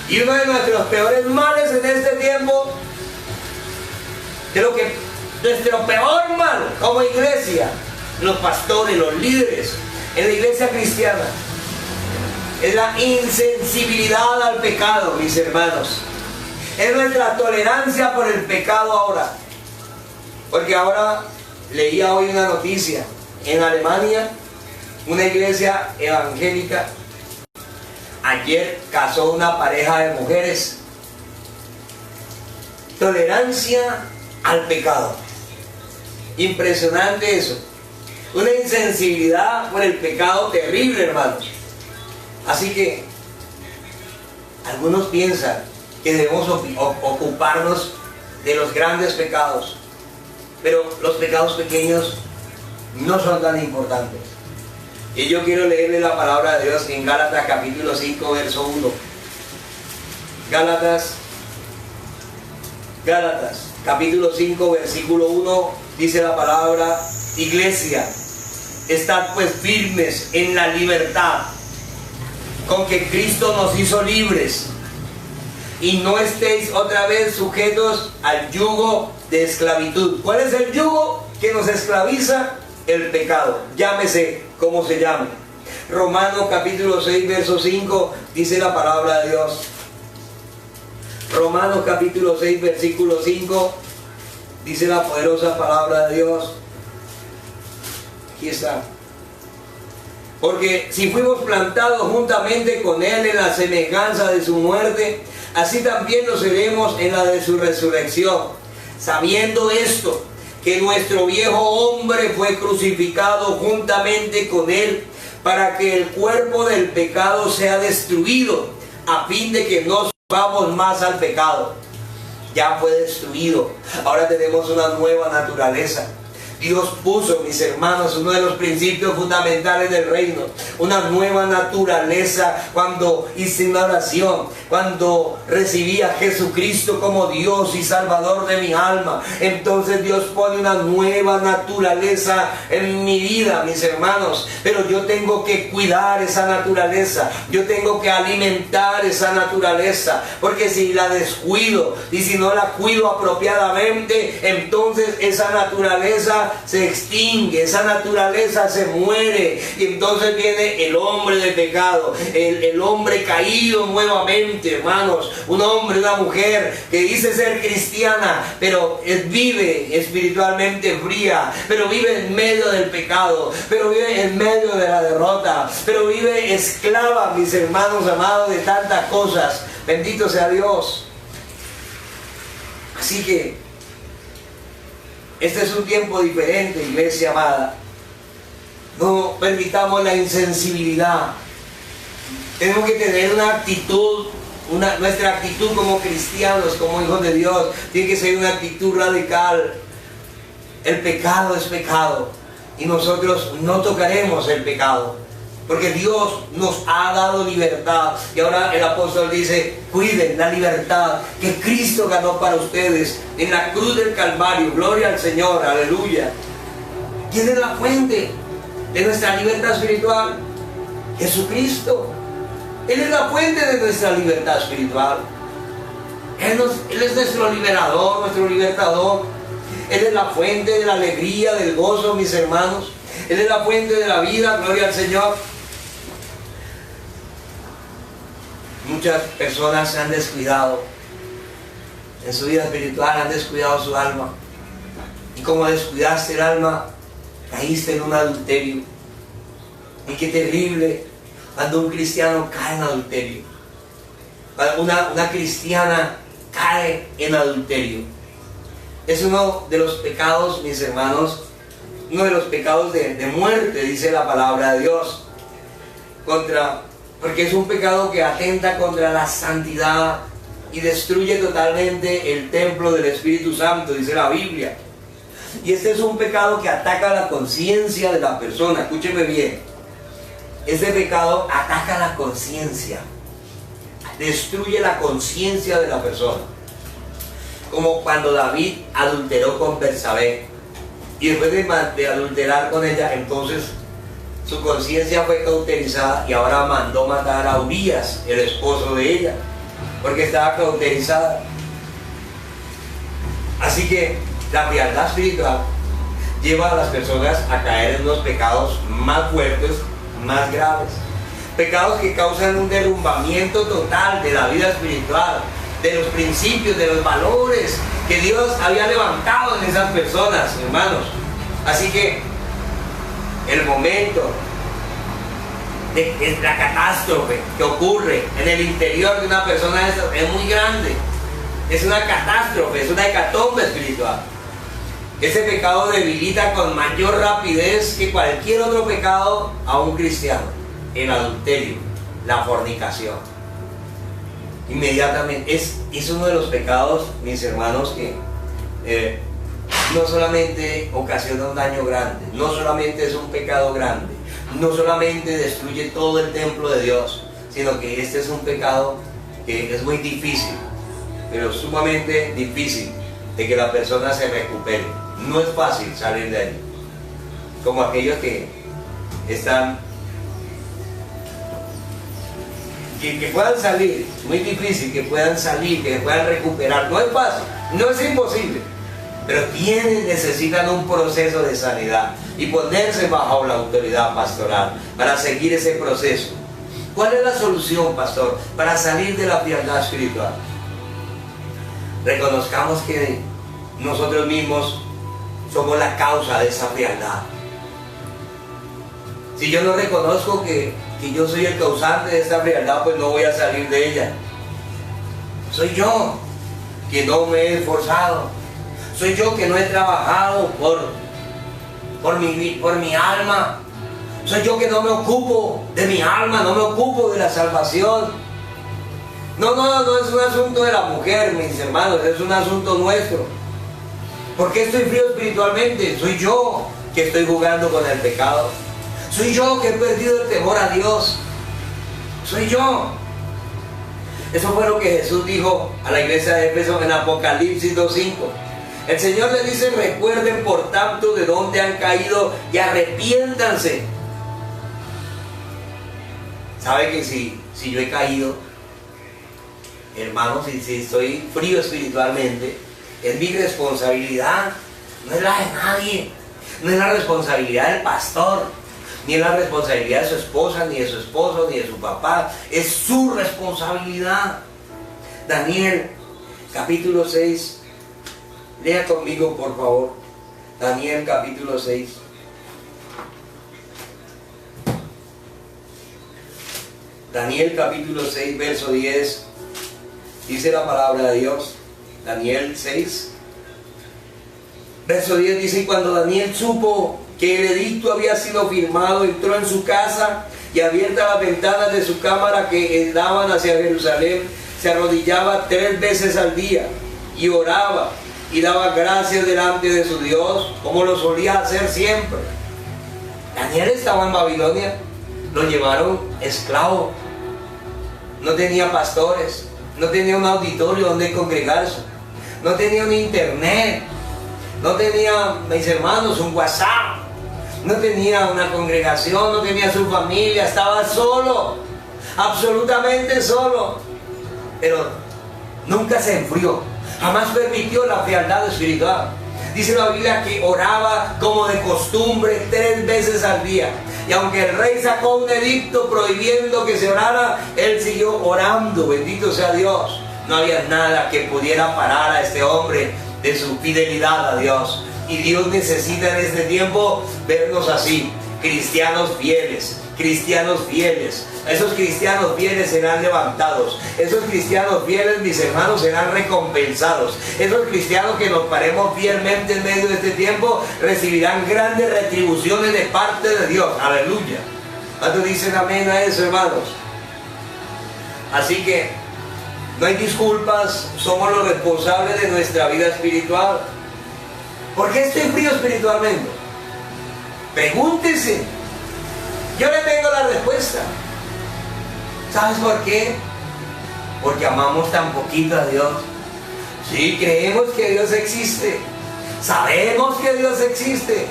[SPEAKER 1] Y uno de nuestros peores males en este tiempo, nuestro peor mal como iglesia, los pastores, los líderes en la iglesia cristiana, es la insensibilidad al pecado, mis hermanos. Es nuestra tolerancia por el pecado ahora. Porque ahora leía hoy una noticia. En Alemania, una iglesia evangélica ayer casó una pareja de mujeres. Tolerancia al pecado. Impresionante eso. Una insensibilidad por el pecado terrible, hermanos. Así que algunos piensan que debemos ocuparnos de los grandes pecados, pero los pecados pequeños no son tan importantes. Y yo quiero leerle la palabra de Dios en Gálatas capítulo 5 verso 1. Gálatas capítulo 5 versículo 1 dice la palabra: iglesia, estad pues firmes en la libertad con que Cristo nos hizo libres, y no estéis otra vez sujetos al yugo de esclavitud. ¿Cuál es el yugo que nos esclaviza? El pecado, llámese como se llame. Romanos capítulo 6 verso 5 dice la palabra de Dios. Romanos capítulo 6 versículo 5 dice la poderosa palabra de Dios. Aquí está. Porque si fuimos plantados juntamente con Él en la semejanza de su muerte, así también lo seremos en la de su resurrección. Sabiendo esto, que nuestro viejo hombre fue crucificado juntamente con Él, para que el cuerpo del pecado sea destruido, a fin de que no vamos más al pecado. Ya fue destruido. Ahora tenemos una nueva naturaleza. Dios puso, mis hermanos, uno de los principios fundamentales del reino, una nueva naturaleza cuando hice una oración, cuando recibí a Jesucristo como Dios y Salvador de mi alma. Entonces Dios pone una nueva naturaleza en mi vida, mis hermanos. Pero yo tengo que cuidar esa naturaleza, yo tengo que alimentar esa naturaleza, porque si la descuido y si no la cuido apropiadamente, entonces esa naturaleza naturaleza se extingue, esa naturaleza se muere, y entonces viene el hombre de pecado, el hombre caído nuevamente, hermanos, un hombre, una mujer que dice ser cristiana, pero vive espiritualmente fría, pero vive en medio del pecado, pero vive en medio de la derrota, pero vive esclava, mis hermanos amados, de tantas cosas. Bendito sea Dios. Así que este es un tiempo diferente, iglesia amada. No permitamos la insensibilidad. Tenemos que tener una actitud, nuestra actitud como cristianos, como hijos de Dios, tiene que ser una actitud radical. El pecado es pecado y nosotros no tocaremos el pecado, porque Dios nos ha dado libertad. Y ahora el apóstol dice: cuiden la libertad que Cristo ganó para ustedes en la cruz del Calvario. Gloria al Señor, aleluya. ¿Quién es la fuente de nuestra libertad espiritual? Jesucristo. Él es la fuente de nuestra libertad espiritual. Él es nuestro liberador, nuestro libertador. Él es la fuente de la alegría, del gozo, mis hermanos. Él es la fuente de la vida, gloria al Señor. Muchas personas se han descuidado en su vida espiritual, han descuidado su alma. Y como descuidaste el alma, caíste en un adulterio. Y qué terrible cuando un cristiano cae en adulterio. Cuando una cristiana cae en adulterio. Es uno de los pecados, mis hermanos, uno de los pecados de muerte, dice la palabra de Dios. Porque es un pecado que atenta contra la santidad y destruye totalmente el templo del Espíritu Santo, dice la Biblia. Y este es un pecado que ataca la conciencia de la persona. Escúcheme bien. Este pecado ataca la conciencia, destruye la conciencia de la persona. Como cuando David adulteró con Betsabé, y después de adulterar con ella, entonces su conciencia fue cauterizada y ahora mandó matar a Urías, el esposo de ella, porque estaba cauterizada. Así que la frialdad espiritual lleva a las personas a caer en unos pecados más fuertes, más graves. Pecados que causan un derrumbamiento total de la vida espiritual, de los principios, de los valores que Dios había levantado en esas personas, hermanos. Así que el momento de la catástrofe que ocurre en el interior de una persona es muy grande. Es una catástrofe, es una hecatombe espiritual. Ese pecado debilita con mayor rapidez que cualquier otro pecado a un cristiano. El adulterio, la fornicación. Inmediatamente, es uno de los pecados, mis hermanos, que no solamente ocasiona un daño grande, no solamente es un pecado grande, no solamente destruye todo el templo de Dios, sino que este es un pecado que es muy difícil, pero sumamente difícil de que la persona se recupere. No es fácil salir de ahí, como aquellos que están, que puedan salir, muy difícil que puedan salir, que puedan recuperar. No es fácil, no es imposible, pero necesitan un proceso de sanidad y ponerse bajo la autoridad pastoral para seguir ese proceso. ¿Cuál es la solución, pastor, para salir de la frialdad espiritual? Reconozcamos que nosotros mismos somos la causa de esa frialdad. Si yo no reconozco que yo soy el causante de esta frialdad, pues no voy a salir de ella. Soy yo que no me he esforzado. Soy yo que no he trabajado por mi alma. Soy yo que no me ocupo de mi alma, no me ocupo de la salvación. No es un asunto de la mujer, mis hermanos, es un asunto nuestro. ¿Por qué estoy frío espiritualmente? Soy yo que estoy jugando con el pecado. Soy yo que he perdido el temor a Dios. Soy yo. Eso fue lo que Jesús dijo a la iglesia de Éfeso en Apocalipsis 2:5. El Señor le dice: recuerden por tanto de dónde han caído y arrepiéntanse. ¿Sabe que si yo he caído, hermanos, si estoy frío espiritualmente, es mi responsabilidad, no es la de nadie? No es la responsabilidad del pastor, ni es la responsabilidad de su esposa, ni de su esposo, ni de su papá. Es su responsabilidad. Daniel, capítulo 6. Lea conmigo, por favor. Daniel, capítulo 6. Daniel, capítulo 6, verso 10. Dice la palabra de Dios. Daniel 6. Verso 10 dice: y cuando Daniel supo que el edicto había sido firmado, entró en su casa y abiertas las ventanas de su cámara que daban hacia Jerusalén, se arrodillaba 3 veces al día y oraba y daba gracias delante de su Dios, como lo solía hacer siempre. Daniel estaba en Babilonia, lo llevaron esclavo, no tenía pastores, no tenía un auditorio donde congregarse, no tenía un internet, no tenía, mis hermanos, un WhatsApp, no tenía una congregación, no tenía su familia, estaba solo, absolutamente solo. Pero nunca se enfrió, jamás permitió la frialdad espiritual. Dice la Biblia que oraba como de costumbre 3 veces al día. Y aunque el rey sacó un edicto prohibiendo que se orara, él siguió orando. Bendito sea Dios. No había nada que pudiera parar a este hombre de su fidelidad a Dios. Y Dios necesita en este tiempo vernos así, cristianos fieles, cristianos fieles. Esos cristianos fieles serán levantados. Esos cristianos fieles, mis hermanos, serán recompensados. Esos cristianos que nos paremos fielmente en medio de este tiempo recibirán grandes retribuciones de parte de Dios. Aleluya. ¿Cuántos dicen amén a eso, hermanos? Así que no hay disculpas, somos los responsables de nuestra vida espiritual. ¿Por qué estoy frío espiritualmente? Pregúntese. Yo le tengo la respuesta. ¿Sabes por qué? Porque amamos tan poquito a Dios. Sí, creemos que Dios existe. Sabemos que Dios existe.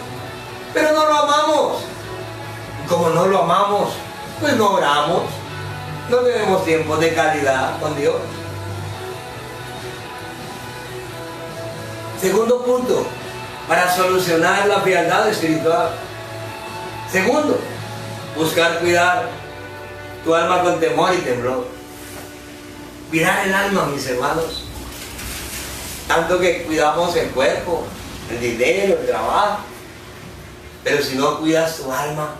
[SPEAKER 1] Pero no lo amamos. Y como no lo amamos, pues no oramos. No tenemos tiempo de calidad con Dios. Segundo punto, para solucionar la frialdad espiritual. Segundo, buscar cuidar tu alma con temor y temblor. Cuidar el alma, mis hermanos. Tanto que cuidamos el cuerpo, el dinero, el trabajo. Pero si no cuidas tu alma,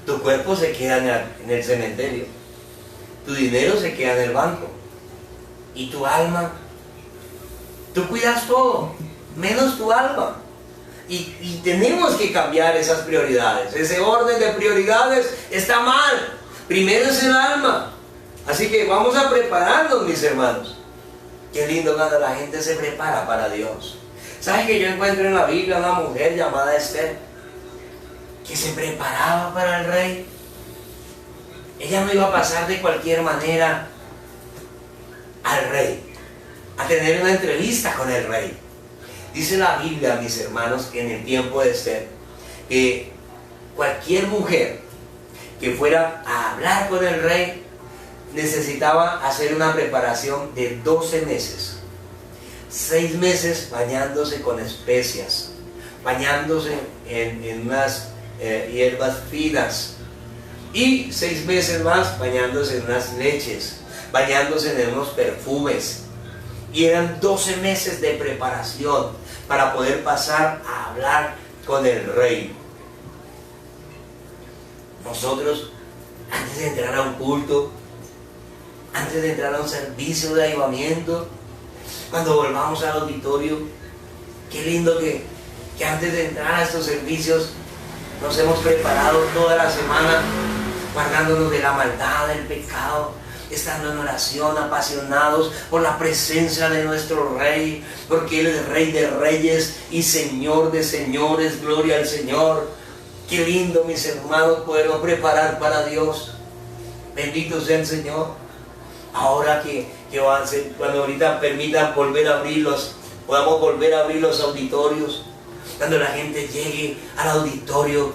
[SPEAKER 1] tu cuerpo se queda en el cementerio. Tu dinero se queda en el banco. Y tu alma, tú cuidas todo, menos tu alma. Y tenemos que cambiar esas prioridades. Ese orden de prioridades está mal. Primero es el alma. Así que vamos a prepararnos, mis hermanos. Qué lindo cuando la gente se prepara para Dios. ¿Sabes que yo encuentro en la Biblia una mujer llamada Esther, que se preparaba para el rey? Ella no iba a pasar de cualquier manera al rey, a tener una entrevista con el rey. Dice la Biblia, mis hermanos, que en el tiempo de Esther, que cualquier mujer que fuera a hablar con el rey necesitaba hacer una preparación de 12 meses. 6 meses bañándose con especias, bañándose en unas hierbas finas, y 6 meses más bañándose en unas leches, bañándose en unos perfumes. Y eran 12 meses de preparación para poder pasar a hablar con el rey. Nosotros, antes de entrar a un culto, antes de entrar a un servicio de avivamiento, cuando volvamos al auditorio, qué lindo que antes de entrar a estos servicios nos hemos preparado toda la semana, guardándonos de la maldad, del pecado, estando en oración, apasionados por la presencia de nuestro Rey, porque Él es Rey de reyes y Señor de señores. Gloria al Señor. Qué lindo, mis hermanos, podernos preparar para Dios. Bendito sea el Señor. Ahora que van a ser, cuando ahorita permitan volver a abrirlos, podamos volver a abrir los auditorios, cuando la gente llegue al auditorio,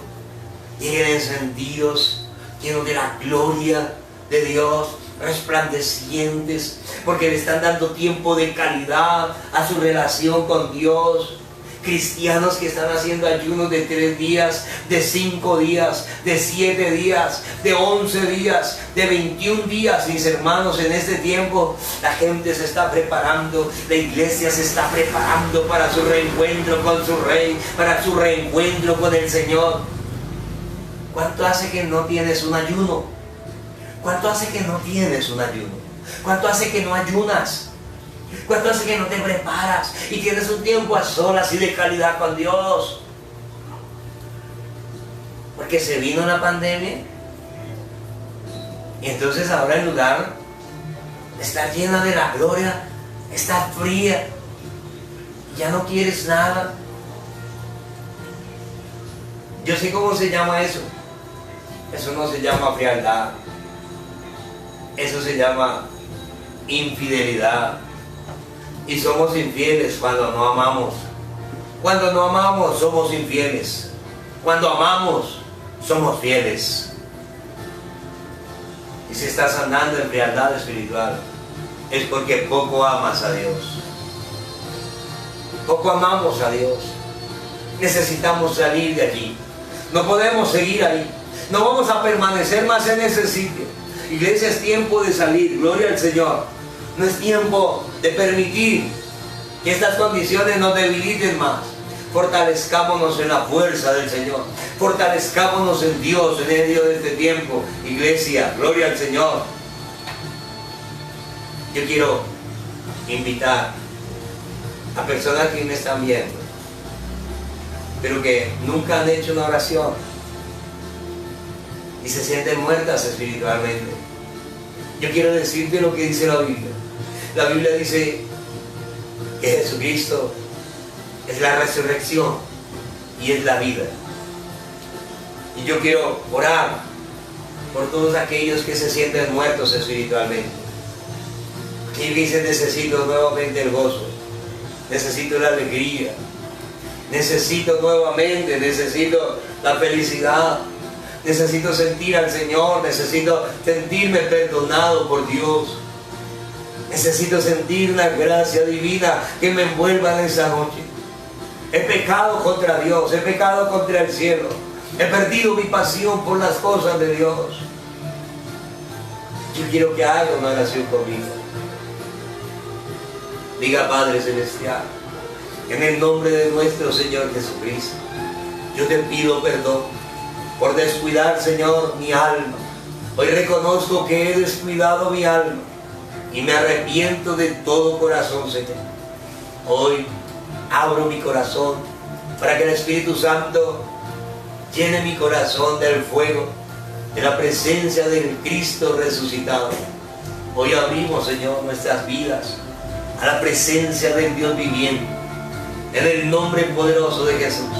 [SPEAKER 1] lleguen encendidos, llenos de la gloria de Dios, resplandecientes, porque le están dando tiempo de calidad a su relación con Dios. Cristianos que están haciendo ayunos de 3 días, de 5 días, de 7 días, de 11 días, de 21 días. Mis hermanos, en este tiempo la gente se está preparando, la iglesia se está preparando para su reencuentro con su Rey, para su reencuentro con el Señor. ¿Cuánto hace que no tienes un ayuno? ¿Cuánto hace que no tienes un ayuno? ¿Cuánto hace que no ayunas? ¿Cuánto hace que no te preparas y tienes un tiempo a solas y de calidad con Dios? Porque se vino una pandemia y entonces ahora en lugar de estar llena de la gloria, estás fría, ya no quieres nada. Yo sé cómo se llama eso. Eso no se llama frialdad, eso se llama infidelidad. Y somos infieles cuando no amamos. Cuando no amamos somos infieles. Cuando amamos somos fieles. Y si estás andando en frialdad espiritual, es porque poco amas a Dios. Poco amamos a Dios. Necesitamos salir de allí. No podemos seguir ahí. No vamos a permanecer más en ese sitio. Iglesia, es tiempo de salir. Gloria al Señor. No es tiempo de permitir que estas condiciones nos debiliten más. Fortalezcámonos en la fuerza del Señor. Fortalezcámonos en Dios en medio de este tiempo. Iglesia, gloria al Señor. Yo quiero invitar a personas que me están viendo, pero que nunca han hecho una oración y se sienten muertas espiritualmente. Yo quiero decirte lo que dice la Biblia. La Biblia dice que Jesucristo es la resurrección y es la vida. Y yo quiero orar por todos aquellos que se sienten muertos espiritualmente. Y dicen: necesito nuevamente el gozo, necesito la alegría, necesito nuevamente, necesito la felicidad, necesito sentir al Señor, necesito sentirme perdonado por Dios. Necesito sentir una gracia divina que me envuelva en esa noche. He pecado contra Dios, he pecado contra el cielo. He perdido mi pasión por las cosas de Dios. Yo quiero que haga una oración conmigo. Diga: Padre Celestial, en el nombre de nuestro Señor Jesucristo, yo te pido perdón por descuidar, Señor, mi alma. Hoy reconozco que he descuidado mi alma y me arrepiento de todo corazón, Señor. Hoy abro mi corazón para que el Espíritu Santo llene mi corazón del fuego, de la presencia del Cristo resucitado. Hoy abrimos, Señor, nuestras vidas a la presencia del Dios viviente. En el nombre poderoso de Jesús,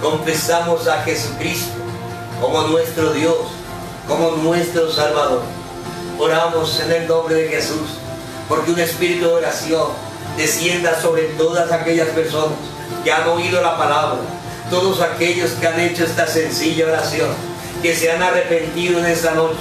[SPEAKER 1] confesamos a Jesucristo como nuestro Dios, como nuestro Salvador. Oramos en el nombre de Jesús, porque un espíritu de oración descienda sobre todas aquellas personas que han oído la palabra, todos aquellos que han hecho esta sencilla oración, que se han arrepentido en esta noche,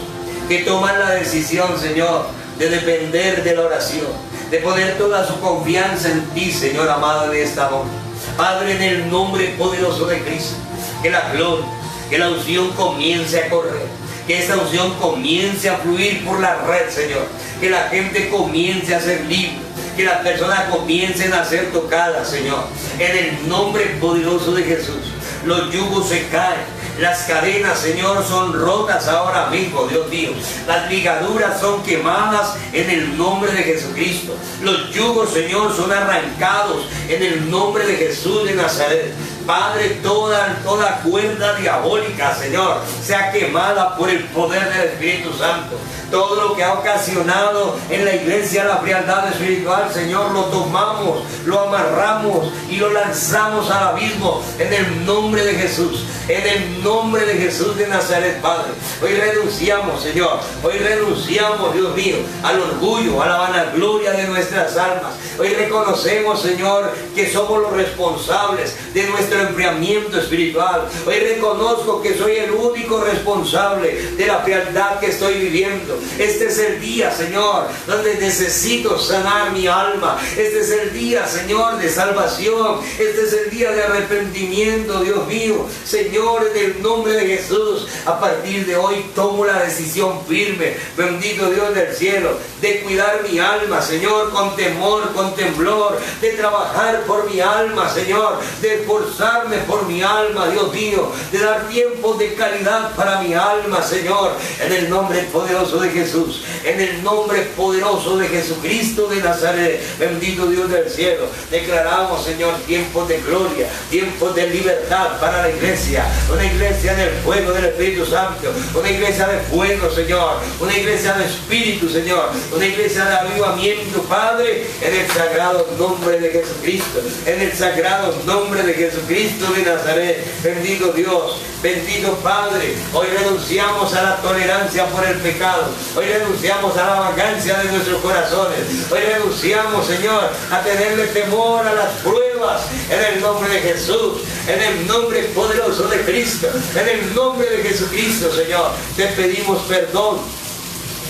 [SPEAKER 1] que toman la decisión, Señor, de depender de la oración, de poner toda su confianza en ti, Señor amado, en esta noche. Padre, en el nombre poderoso de Cristo, que la gloria, que la unción comience a correr, que esta unción comience a fluir por la red, Señor, que la gente comience a ser libre, que las personas comiencen a ser tocadas, Señor, en el nombre poderoso de Jesús. Los yugos se caen, las cadenas, Señor, son rotas ahora mismo, Dios mío. Las ligaduras son quemadas en el nombre de Jesucristo. Los yugos, Señor, son arrancados en el nombre de Jesús de Nazaret. Padre, toda cuerda diabólica, Señor, sea quemada por el poder del Espíritu Santo. Todo lo que ha ocasionado en la iglesia la frialdad espiritual, Señor, lo tomamos, lo amarramos y lo lanzamos al abismo en el nombre de Jesús. en el nombre de Jesús de Nazaret, Padre. Hoy renunciamos, Señor, hoy renunciamos, Dios mío, al orgullo, a la vanagloria de nuestras almas. Hoy reconocemos, Señor, que somos los responsables de nuestro enfriamiento espiritual. Hoy reconozco que soy el único responsable de la fealdad que estoy viviendo. Este es el día, Señor, donde necesito sanar mi alma. Este es el día, Señor, de salvación. Este es el día de arrepentimiento, Dios mío. Señor, en el nombre de Jesús, a partir de hoy tomo la decisión firme, bendito Dios del cielo, de cuidar mi alma, Señor, con temor, con temblor, de trabajar por mi alma, Señor, de esforzarme por mi alma, Dios mío, de dar tiempos de calidad para mi alma, Señor, en el nombre poderoso de Jesús, en el nombre poderoso de Jesucristo de Nazaret, bendito Dios del cielo. Declaramos, Señor, tiempos de gloria, tiempos de libertad para la iglesia, una iglesia del fuego del Espíritu Santo, una iglesia de fuego, Señor, una iglesia de espíritu, Señor, una iglesia de avivamiento, Padre, en el sagrado nombre de Jesucristo, en el sagrado nombre de Jesucristo de Nazaret. Bendito Dios, bendito Padre. Hoy renunciamos a la tolerancia por el pecado, hoy renunciamos a la vagancia de nuestros corazones, hoy renunciamos, Señor, a tenerle temor a las pruebas, en el nombre de Jesús, en el nombre poderoso de Cristo, en el nombre de Jesucristo, Señor, te pedimos perdón.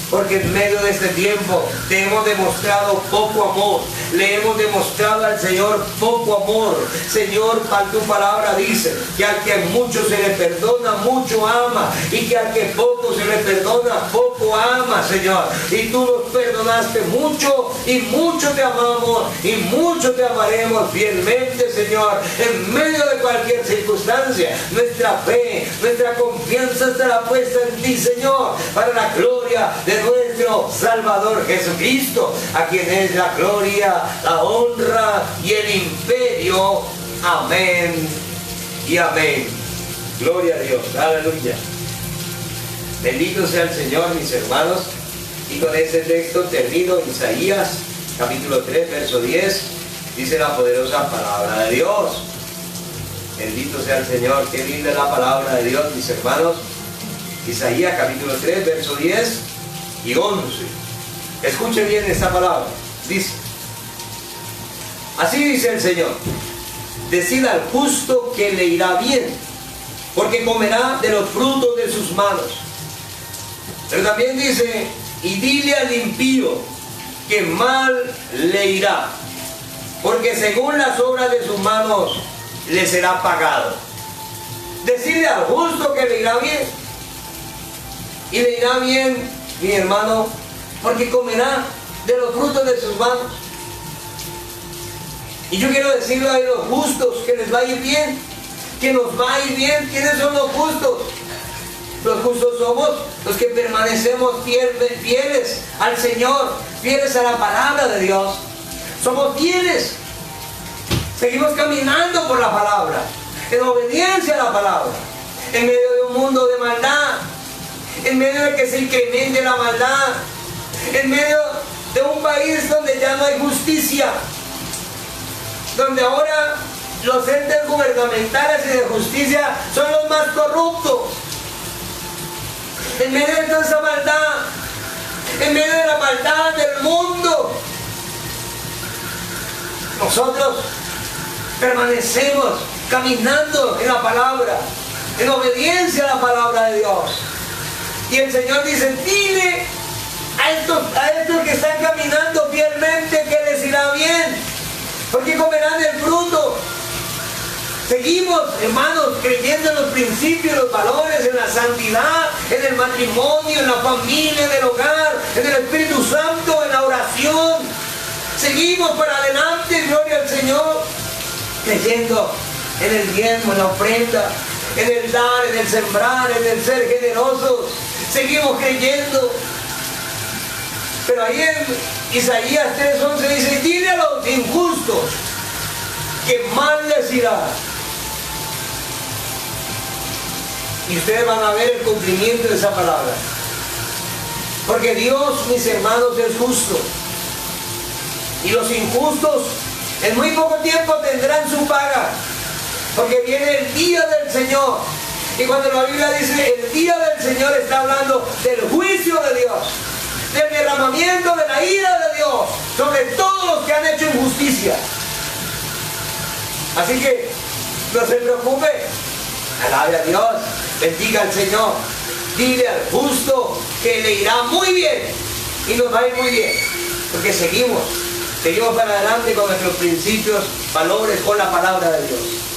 [SPEAKER 1] Porque en medio de este tiempo te hemos demostrado poco amor, le hemos demostrado al Señor poco amor. Señor, tu palabra dice que al que mucho se le perdona, mucho ama, y que al que poco se le perdona, poco ama, Señor. Y tú nos perdonaste mucho, y mucho te amamos, y mucho te amaremos fielmente, Señor, en medio de cualquier circunstancia. Nuestra fe, nuestra confianza estará puesta en ti, Señor, para la gloria de nuestro Salvador Jesucristo, a quien es la gloria, la honra y el imperio. Amén y amén. Gloria a Dios. Aleluya. Bendito sea el Señor, mis hermanos. Y con este texto termino. Isaías capítulo 3 verso 10. Dice la poderosa palabra de Dios. Bendito sea el Señor. Qué linda es la palabra de Dios, mis hermanos. Isaías capítulo 3 verso 10 y 11. Escuchen bien esta palabra. Dice: así dice el Señor: decid al justo que le irá bien, porque comerá de los frutos de sus manos. Pero también dice: y dile al impío que mal le irá, porque según las obras de sus manos le será pagado. Decide al justo que le irá bien, y le irá bien, mi hermano, porque comerá de los frutos de sus manos. Y yo quiero decirle a los justos que les va a ir bien, que nos va a ir bien. ¿Quiénes son los justos? Los justos somos los que permanecemos fieles al Señor, fieles a la palabra de Dios. Somos fieles. Seguimos caminando por la palabra, en obediencia a la palabra, en medio de un mundo de maldad, en medio de que se incremente la maldad, en medio de un país donde ya no hay justicia, donde ahora los entes gubernamentales y de justicia son los más corruptos. En medio de toda esa maldad, en medio de la maldad del mundo, nosotros permanecemos caminando en la palabra, en obediencia a la palabra de Dios. Y el Señor dice: dile a estos que están caminando fielmente que les irá bien, porque comerán el fruto. Seguimos, hermanos, creyendo en los principios, los valores, en la santidad, en el matrimonio, en la familia, en el hogar, en el Espíritu Santo, en la oración. Seguimos para adelante, gloria al Señor, creyendo en el diezmo, en la ofrenda, en el dar, en el sembrar, en el ser generosos. Seguimos creyendo. Pero ahí en Isaías 3:11 dice: dile a los injustos que mal les irá. Y ustedes van a ver el cumplimiento de esa palabra. Porque Dios, mis hermanos, es justo. Y los injustos en muy poco tiempo tendrán su paga. Porque viene el día del Señor. Y cuando la Biblia dice el día del Señor, está hablando del juicio de Dios, del derramamiento de la ira de Dios sobre todos los que han hecho injusticia. Así que no se preocupe, alabe a Dios, bendiga al Señor, dile al justo que le irá muy bien y nos va a ir muy bien, porque seguimos para adelante con nuestros principios, valores, con la palabra de Dios.